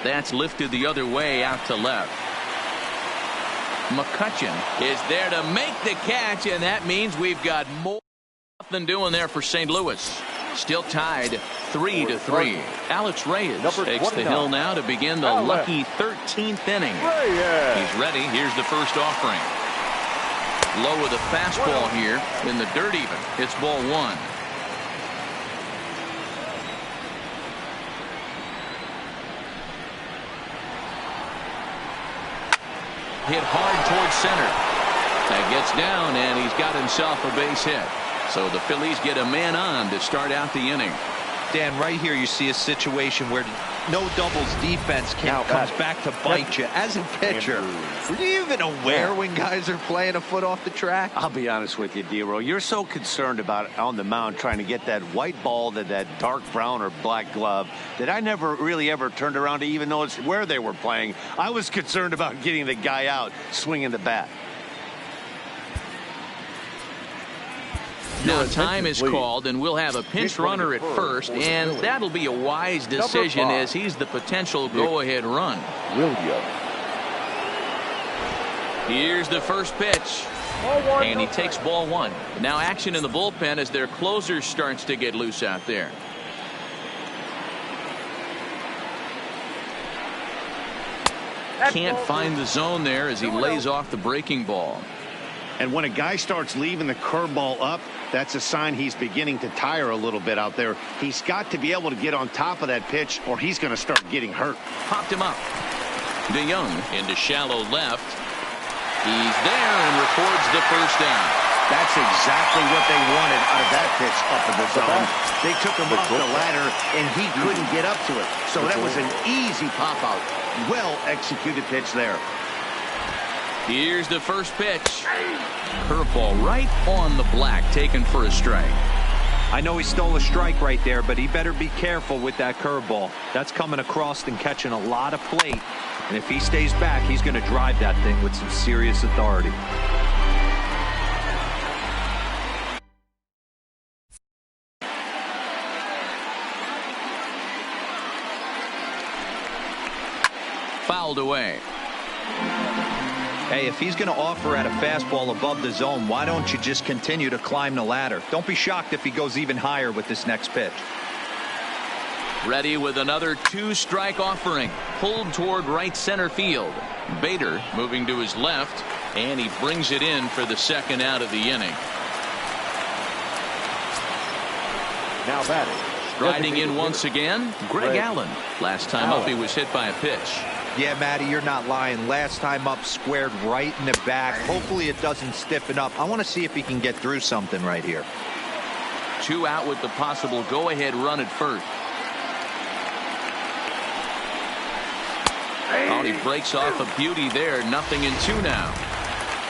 That's lifted the other way out to left. McCutchen is there to make the catch, and that means we've got more than doing there for St. Louis. Still tied 3-3. Alex Reyes takes the hill now to begin the lucky 13th inning. He's ready. Here's the first offering. Low with a fastball here in the dirt even. It's ball one. Hit hard towards center. That gets down, and he's got himself a base hit. So the Phillies get a man on to start out the inning. Dan, right here you see a situation where no doubles defense comes back to bite you. As a pitcher, were you even aware when guys are playing a foot off the track? I'll be honest with you, D-Roll. You're so concerned about on the mound trying to get that white ball to that dark brown or black glove that I never really ever turned around to even notice where they were playing. I was concerned about getting the guy out swinging the bat. Now time is called, and we'll have a pinch runner at first, and that'll be a wise decision as he's the potential go-ahead run. Here's the first pitch, and he takes ball one. Now action in the bullpen as their closer starts to get loose out there. Can't find the zone there as he lays off the breaking ball. And when a guy starts leaving the curveball up, that's a sign he's beginning to tire a little bit out there. He's got to be able to get on top of that pitch, or he's going to start getting hurt. Popped him up. DeYoung into shallow left. He's there and records the first down. That's exactly what they wanted out of that pitch up in the zone. They took him off the ladder, and he couldn't get up to it. So that was an easy pop-out. Well-executed pitch there. Here's the first pitch. Curveball right on the black, taken for a strike. I know he stole a strike right there, but he better be careful with that curveball. That's coming across and catching a lot of plate. And if he stays back, he's going to drive that thing with some serious authority. Fouled away. Hey, if he's going to offer at a fastball above the zone, why don't you just continue to climb the ladder? Don't be shocked if he goes even higher with this next pitch. Ready with another two-strike offering. Pulled toward right center field. Bader moving to his left, and he brings it in for the second out of the inning. Now batting. Striding in once again, Greg Allen. Last time up, he was hit by a pitch. Yeah, Matty, you're not lying. Last time up, squared right in the back. Hopefully it doesn't stiffen up. I want to see if he can get through something right here. Two out with the possible go-ahead run at first. Oh, he breaks off a beauty there. 0-2 now.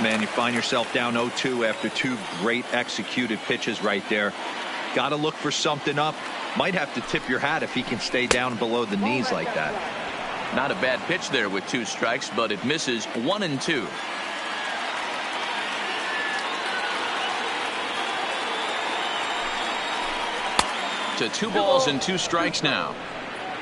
Man, you find yourself down 0-2 after two great executed pitches right there. Got to look for something up. Might have to tip your hat if he can stay down below the knees like that. Not a bad pitch there with 2 strikes, but it misses 1-2. To 2 balls and 2 strikes now.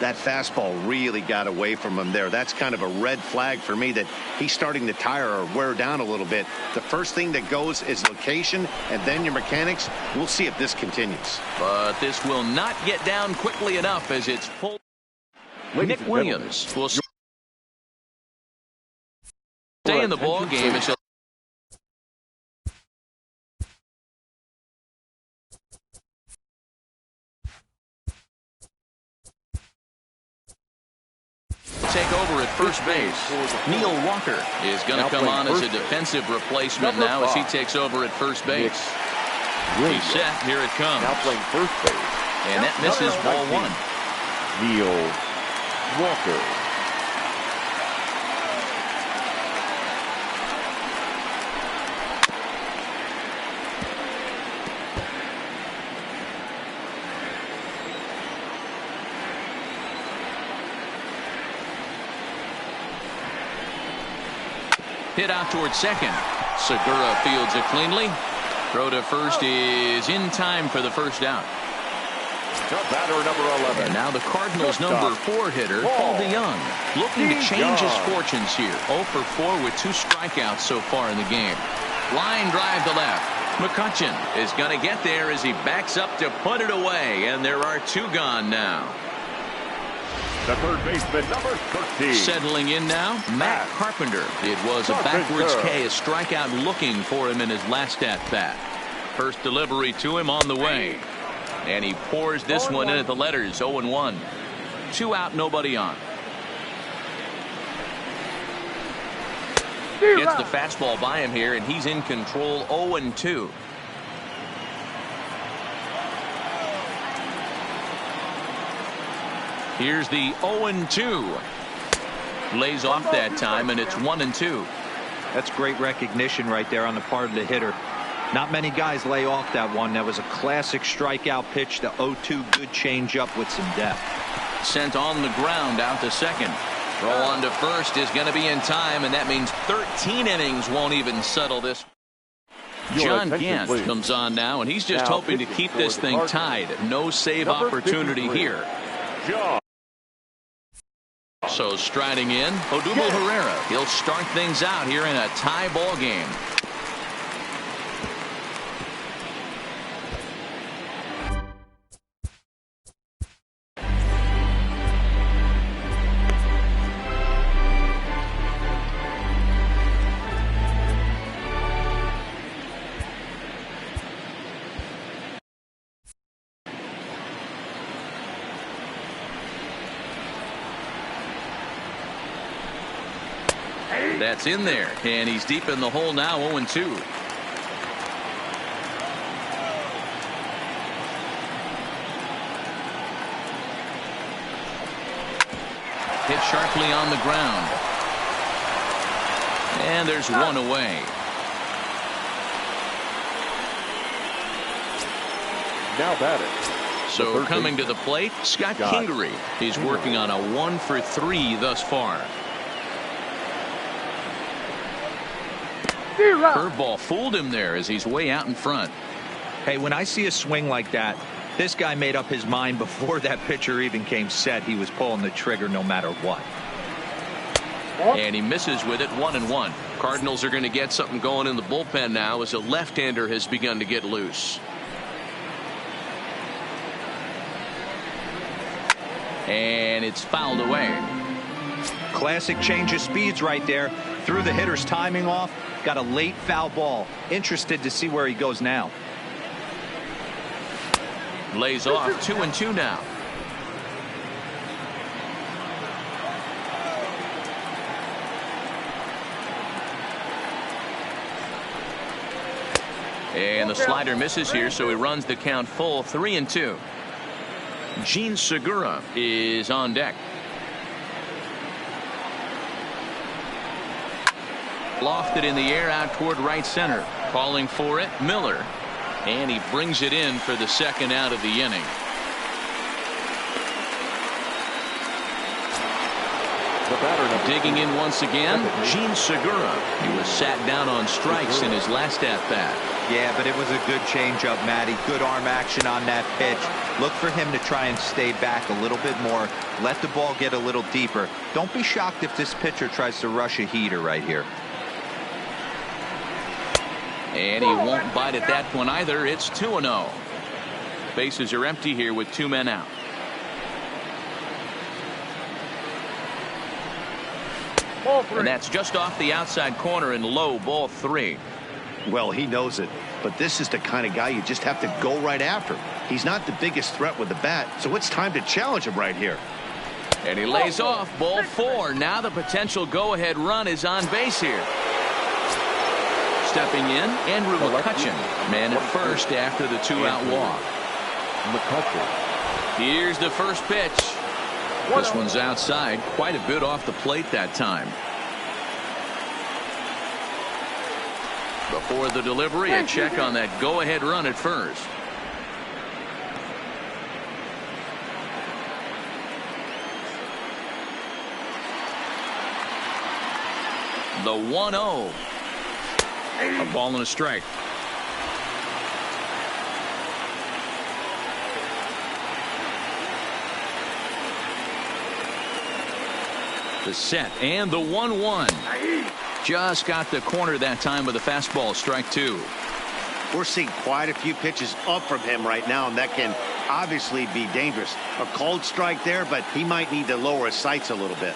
That fastball really got away from him there. That's kind of a red flag for me that he's starting to tire or wear down a little bit. The first thing that goes is location and then your mechanics. We'll see if this continues. But this will not get down quickly enough as it's pulled. Nick Williams will stay in the ball game as he'll take over at first base. Neil Walker is going to come on as a defensive replacement now as he takes over at first base. He's set. Here it comes. Now playing first base. And that misses ball 1. Neil Walker. Hit out towards second. Segura fields it cleanly. Throw to first is in time for the first out. The batter, number 11. And now the Cardinals' number 4 hitter, Paul DeYoung, looking to change his fortunes here. 0 for 4 with 2 strikeouts so far in the game. Line drive to left. McCutchen is going to get there as he backs up to put it away, and there are 2 gone now. The third baseman, number 13. Settling in now, Matt Carpenter. It was a backwards K, a strikeout looking for him in his last at-bat. First delivery to him on the way. And he pours this one in at the letters, 0-1. 2 out, nobody on. Gets the fastball by him here, and he's in control, 0-2. Here's the 0-2. Lays off that time, and it's 1-2. That's great recognition right there on the part of the hitter. Not many guys lay off that one. That was a classic strikeout pitch. The 0-2 good changeup with some depth. Sent on the ground out to second. Throw on to first is going to be in time, and that means 13 innings won't even settle this. John Gant comes on now, and he's just hoping to keep this thing tied. No save opportunity here. So striding in, Odubel Herrera. He'll start things out here in a tie ball game. That's in there, and he's deep in the hole now, 0-2. Hit sharply on the ground. And there's one away. Now batting. So coming to the plate, Scott Kingery. He's working on a 1 for 3 thus far. Curveball fooled him there as he's way out in front. Hey, when I see a swing like that, this guy made up his mind before that pitcher even came set. He was pulling the trigger no matter what. And he misses with it, 1-1. Cardinals are going to get something going in the bullpen now as a left-hander has begun to get loose. And it's fouled away. Classic change of speeds right there. Threw the hitter's timing off. Got a late foul ball. Interested to see where he goes now. Lays off, 2-2 now. And the slider misses here, so he runs the count full, 3-2. Gene Segura is on deck. Lofted in the air out toward right center. Calling for it, Miller. And he brings it in for the second out of the inning. The batter number Digging in once again, Gene Segura. He was sat down on strikes in his last at-bat. Yeah, but it was a good changeup, Matty. Good arm action on that pitch. Look for him to try and stay back a little bit more. Let the ball get a little deeper. Don't be shocked if this pitcher tries to rush a heater right here. And he won't bite at that one either. It's 2-0. Bases are empty here with 2 men out. And that's just off the outside corner and low, ball 3. Well, he knows it, but this is the kind of guy you just have to go right after. He's not the biggest threat with the bat, so it's time to challenge him right here. And he lays off, ball 4. Now the potential go-ahead run is on base here. Stepping in, Andrew McCutchen, man at first after the 2-out walk. Here's the first pitch. This one's outside, quite a bit off the plate that time. Before the delivery, a check on that go-ahead run at first. The 1-0. A ball and a strike. The set and the 1-1. Just got the corner that time with a fastball, strike 2. We're seeing quite a few pitches up from him right now, and that can obviously be dangerous. A cold strike there, but he might need to lower his sights a little bit.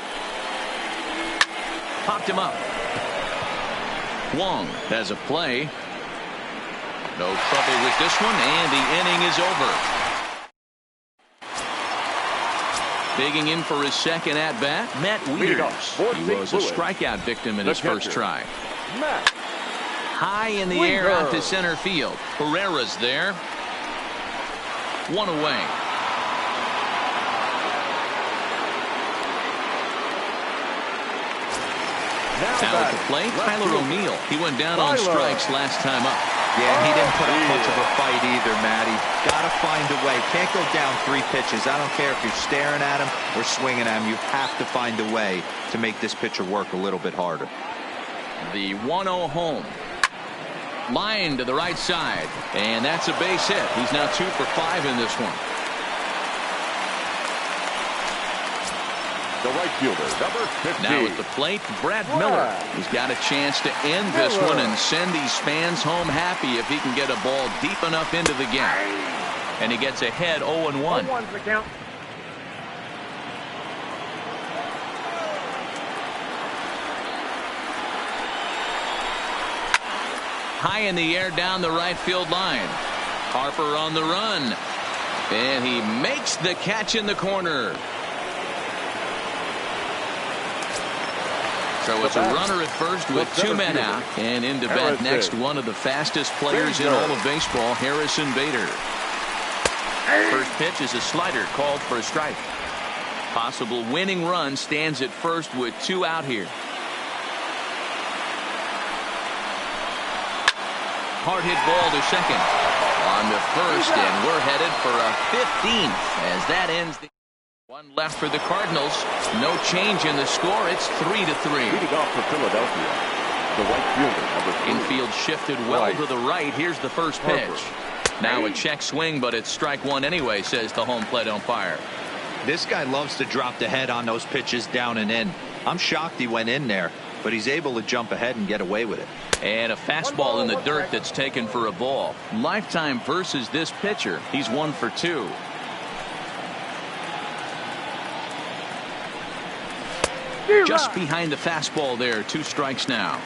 Popped him up. Wong has a play. No trouble with this one, and the inning is over. Digging in for his second at-bat, Matt Wieters. He was a strikeout victim in his first try. High in the air out to center field. Herrera's there. 1 away. Now at the plate, Tyler O'Neill. He went down on strikes last time up. Yeah, he didn't put up much of a fight either, Matty. Gotta find a way. Can't go down 3 pitches. I don't care if you're staring at him or swinging at him. You have to find a way to make this pitcher work a little bit harder. The 1-0 home. Line to the right side. And that's a base hit. He's now 2 for 5 in this one. The right fielder, number 15. Now at the plate, Brad Miller. He's got a chance to end this one and send these fans home happy if he can get a ball deep enough into the gap. And he gets ahead 0-1. 0-1's the count. High in the air down the right field line. Harper on the run. And he makes the catch in the corner. So it's a runner at first with 2 men out, and into bat next, one of the fastest players in all of baseball, Harrison Bader. First pitch is a slider called for a strike. Possible winning run stands at first with 2 out here. Hard hit ball to second. On to first, and we're headed for a 15th as that ends the 1 left for the Cardinals. No change in the score. It's 3-3. Leading off for Philadelphia, the right fielder, number 3. Infield shifted well to the right. Here's the first pitch. Now a check swing, but it's strike 1 anyway, says the home plate umpire. This guy loves to drop the head on those pitches down and in. I'm shocked he went in there, but he's able to jump ahead and get away with it. And a fastball in the dirt that's taken for a ball. Lifetime versus this pitcher. He's 1 for 2. Just behind the fastball there. 2 strikes now.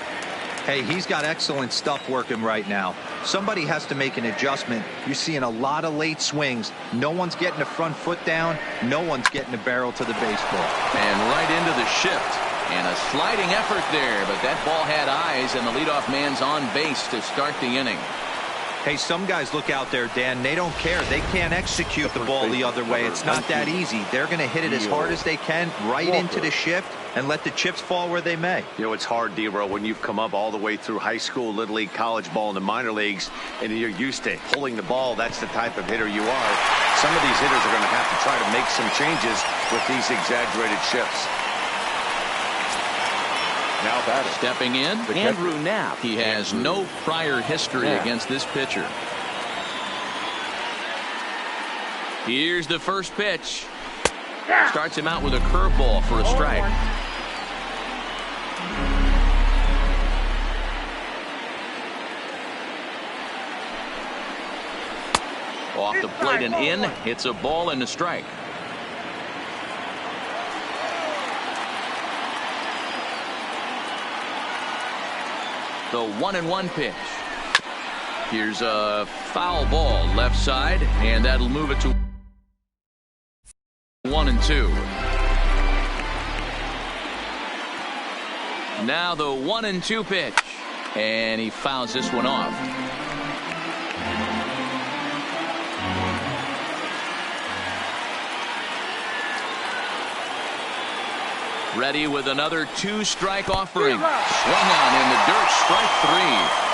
Hey, he's got excellent stuff working right now. Somebody has to make an adjustment. You're seeing a lot of late swings. No one's getting the front foot down. No one's getting the barrel to the baseball. And right into the shift. And a sliding effort there, but that ball had eyes, and the leadoff man's on base to start the inning. Hey, some guys look out there, Dan. They don't care. They can't execute the ball the other way. It's not that easy. They're going to hit it as hard as they can right into the shift and let the chips fall where they may. You know, it's hard, D-Row, when you've come up all the way through high school, little league, college ball, and the minor leagues, and you're used to pulling the ball. That's the type of hitter you are. Some of these hitters are going to have to try to make some changes with these exaggerated shifts. Now batting. Stepping in, Andrew Knapp. He has no prior history against this pitcher. Here's the first pitch. Starts him out with a curveball for a strike. Off the plate and in. It's a ball and a strike. The 1-1 pitch. Here's a foul ball left side, and that'll move it to 1-2. Now the 1-2 pitch, and he fouls this one off. Ready with another 2-strike offering. Swung on in the dirt, strike 3.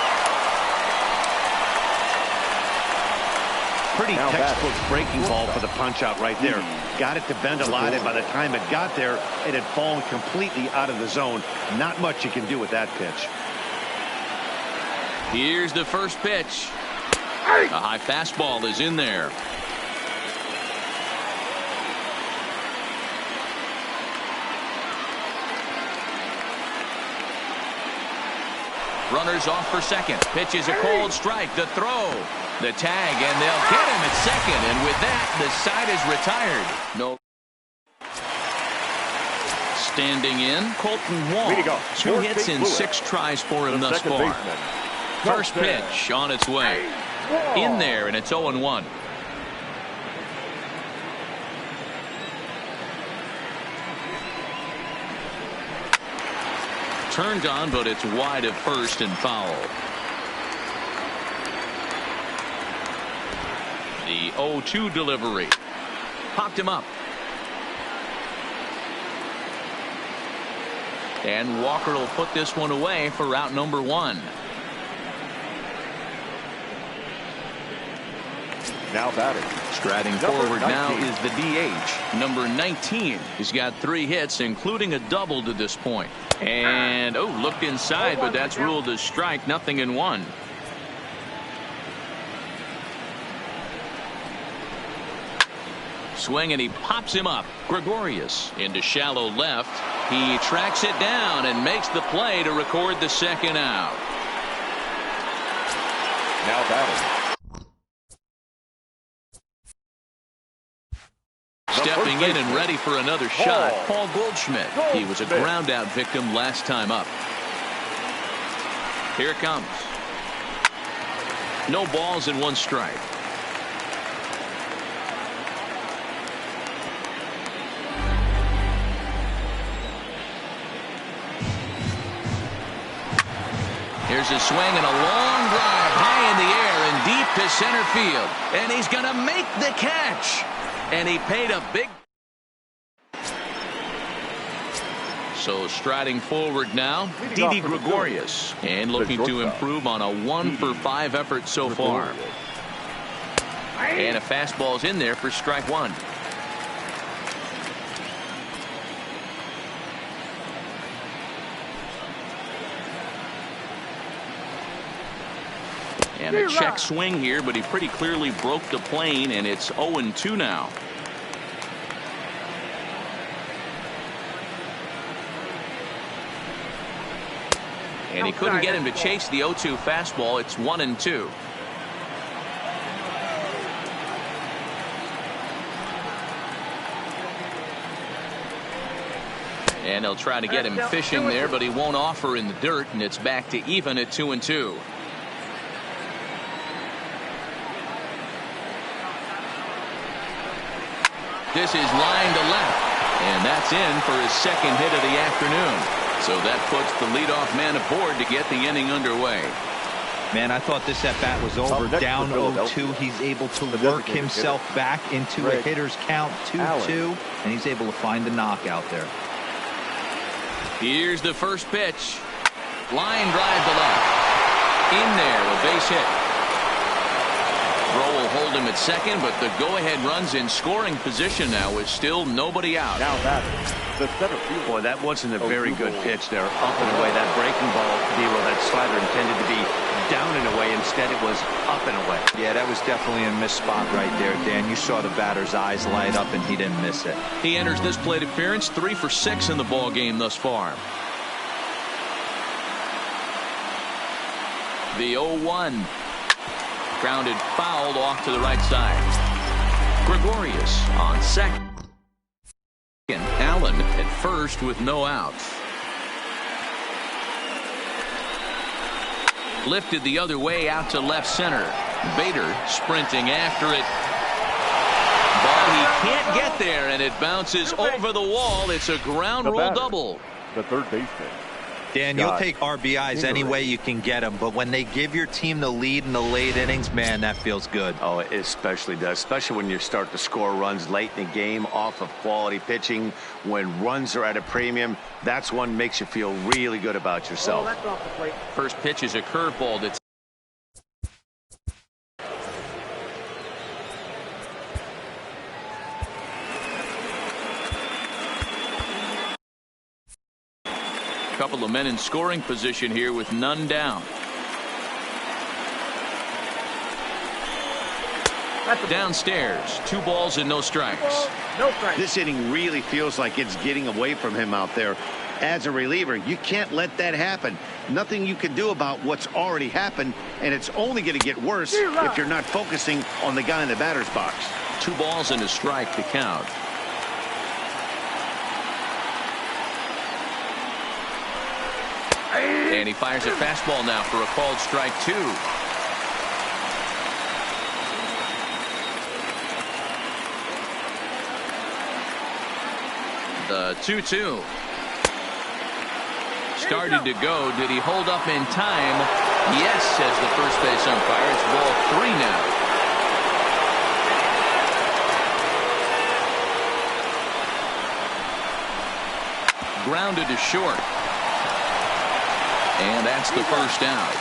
Pretty textbook breaking ball for the punch out right there. Got it to bend a lot, and by the time it got there, it had fallen completely out of the zone. Not much you can do with that pitch. Here's the first pitch. A high fastball is in there. Runners off for second. Pitch is a cold strike. The throw. The tag, and they'll get him at second. And with that, the side is retired. No. Standing in, Colton Wong. 2 hits in 6 tries for him thus far. First pitch on its way. In there, and it's 0-1. Turned on, but it's wide at first and foul. The 0-2 delivery. Popped him up. And Walker will put this one away for out number 1. Now batting. Striding forward now is the DH. Number 19. He's got 3 hits, including a double to this point. And, looked inside, but that's ruled a strike. 0-1. Swing, and he pops him up. Gregorius into shallow left. He tracks it down and makes the play to record the second out. Now batting. Stepping in and ready for another shot, Paul Goldschmidt. He was a ground out victim last time up. Here it comes. No balls and 1 strike. Here's a swing and a long drive high in the air and deep to center field. And he's going to make the catch. And he paid a big. So striding forward now, Didi Gregorius. And looking to improve on a 1-for-5 effort so far. And a fastball's in there for strike 1. And a check swing here, but he pretty clearly broke the plane, and it's 0-2 now. And he couldn't get him to chase the 0-2 fastball. It's 1-2. And they'll try to get him fishing there, but he won't offer in the dirt, and it's back to even at 2-2. This is line to left, and that's in for his second hit of the afternoon. So that puts the leadoff man aboard to get the inning underway. Man, I thought this at-bat was over. Down 0-2. He's able to work himself back into a hitter's count, 2-2, and he's able to find the knockout there. Here's the first pitch. Line drive to left. In there, a base hit. throw will hold him at second, but the go-ahead run's in scoring position now with still nobody out. Now batting, the center field. Boy, that wasn't a very good pitch there. Up and away. That breaking ball, Dero, that slider intended to be down and away. Instead, it was up and away. Yeah, that was definitely a missed spot right there, Dan. You saw the batter's eyes light up, and he didn't miss it. He enters this plate appearance 3 for 6 in the ball game thus far. The 0-1. Grounded fouled off to the right side. Gregorius on second. Allen at first with no outs. Lifted the other way out to left center. Bader sprinting after it. But he can't get there, and it bounces over the wall. It's a ground rule double. The third baseman. Dan, you'll take RBIs any way you can get them, but when they give your team the lead in the late innings, man, that feels good. Oh, it especially does, especially when you start to score runs late in the game off of quality pitching. When runs are at a premium, that's one makes you feel really good about yourself. That's off the plate. First pitch is a curveball that's couple of men in scoring position here with none down. Downstairs, 2 balls and no strikes. No strikes. This inning really feels like it's getting away from him out there. As a reliever, you can't let that happen. Nothing you can do about what's already happened, and it's only going to get worse if you're not focusing on the guy in the batter's box. 2 balls and a strike to count. And he fires a fastball now for a called strike 2. The 2-2. Started to go. Did he hold up in time? Yes, says the first base umpire. It's ball 3 now. Grounded to short. And that's the first out.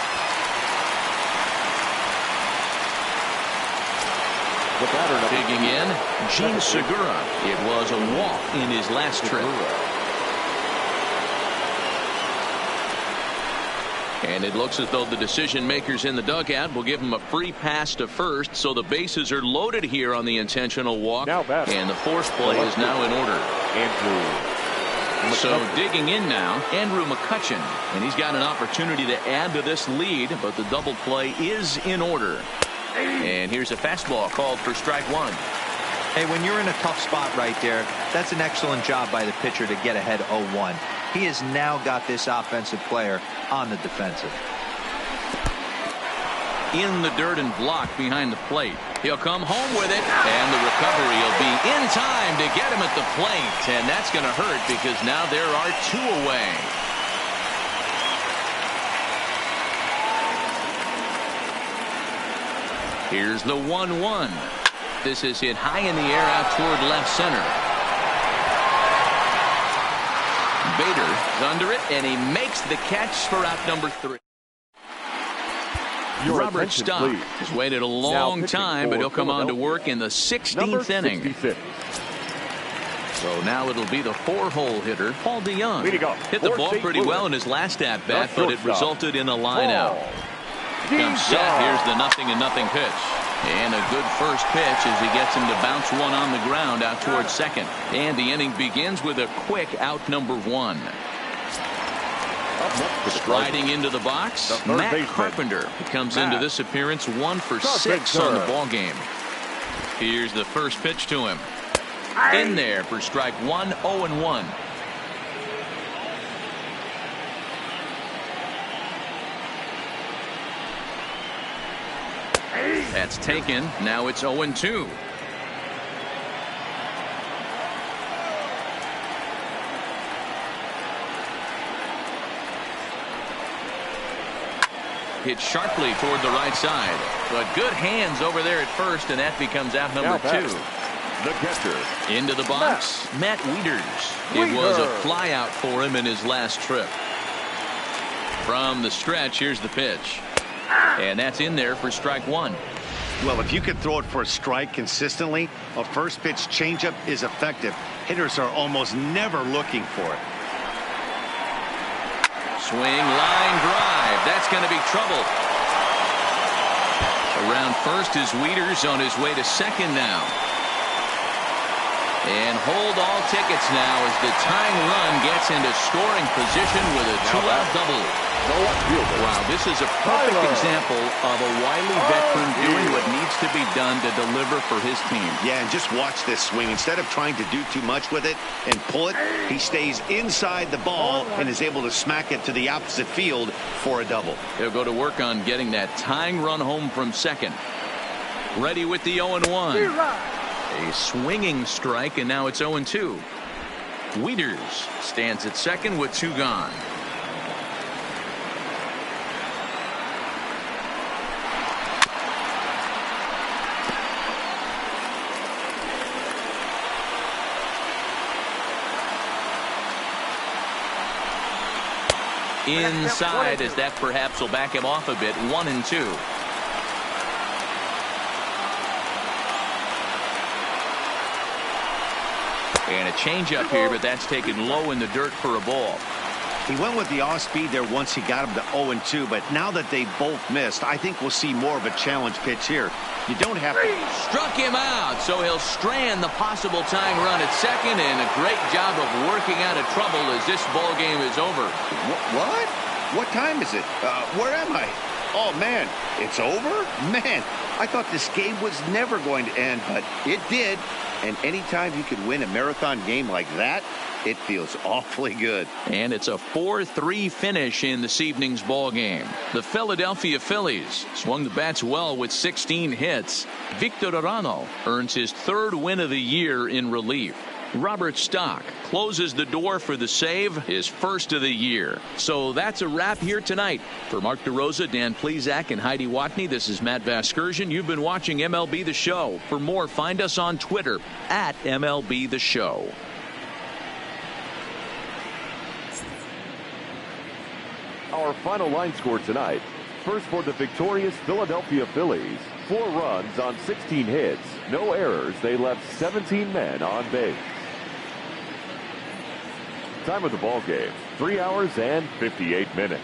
The batter digging in, Gene Segura. It was a walk in his last trip. And it looks as though the decision makers in the dugout will give him a free pass to first, so the bases are loaded here on the intentional walk. And the force play is now in order. Andrew. So digging in now, Andrew McCutchen, and he's got an opportunity to add to this lead, but the double play is in order. And here's a fastball called for strike 1. Hey, when you're in a tough spot right there, that's an excellent job by the pitcher to get ahead 0-1. He has now got this offensive player on the defensive. In the dirt and blocked behind the plate. He'll come home with it, and the recovery will be in time to get him at the plate. And that's going to hurt because now there are 2 away. Here's the 1-1. This is hit high in the air out toward left center. Bader's under it, and he makes the catch for out number 3. Robert Stock has waited a long time, but he'll come on to work in the 16th inning. 66. So now it'll be the 4-hole hitter, Paul DeYoung. Hit the ball pretty well in his last at-bat, but it resulted in a line out. Comes set. Here's the 0-0 pitch. And a good first pitch as he gets him to bounce one on the ground out towards second. And the inning begins with a quick out number 1. Sliding into the box, Matt Carpenter comes into this appearance 1 for 6 on the ball game. Here's the first pitch to him. In there for strike 1, 0-1. That's taken. Now it's 0-2. Hit sharply toward the right side, but good hands over there at first, and that becomes out number 2. The catcher into the box, Matt Wieters. It was a fly out for him in his last trip. From the stretch, here's the pitch, and that's in there for strike 1. Well, if you can throw it for a strike consistently, a first pitch changeup is effective. Hitters are almost never looking for it. Swing, line drive. That's going to be trouble. Around first is Wieters on his way to second now. And hold all tickets now as the tying run gets into scoring position with a two-out double. Wow, this is a perfect example of a wily veteran doing what needs to be done to deliver for his team. Yeah, and just watch this swing. Instead of trying to do too much with it and pull it, he stays inside the ball and is able to smack it to the opposite field for a double. He'll go to work on getting that tying run home from second. Ready with the 0-1. A swinging strike, and now it's 0-2. Wieters stands at second with two gone. Inside, as that perhaps will back him off a bit. 1-2. And a changeup here, but that's taken low in the dirt for a ball. He went with the off speed there once he got him to 0-2, but now that they both missed, I think we'll see more of a challenge pitch here. You don't have to. Struck him out, so he'll strand the possible tying run at second, and a great job of working out of trouble as this ball game is over. What? What time is it? Where am I? Oh, man, it's over? Man, I thought this game was never going to end, but it did. And anytime you can win a marathon game like that, it feels awfully good. And it's a 4-3 finish in this evening's ball game. The Philadelphia Phillies swung the bats well with 16 hits. Victor Arano earns his third win of the year in relief. Robert Stock closes the door for the save, his first of the year. So that's a wrap here tonight. For Mark DeRosa, Dan Plesac, and Heidi Watney, this is Matt Vasgersian. You've been watching MLB The Show. For more, find us on Twitter at MLB The Show. Our final line score tonight. First for the victorious Philadelphia Phillies. 4 runs on 16 hits. No errors. They left 17 men on base. Time of the ball game, 3 hours and 58 minutes.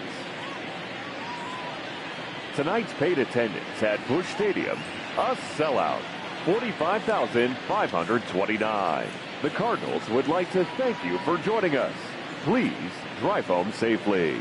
Tonight's paid attendance at Busch Stadium, a sellout, 45,529. The Cardinals would like to thank you for joining us. Please drive home safely.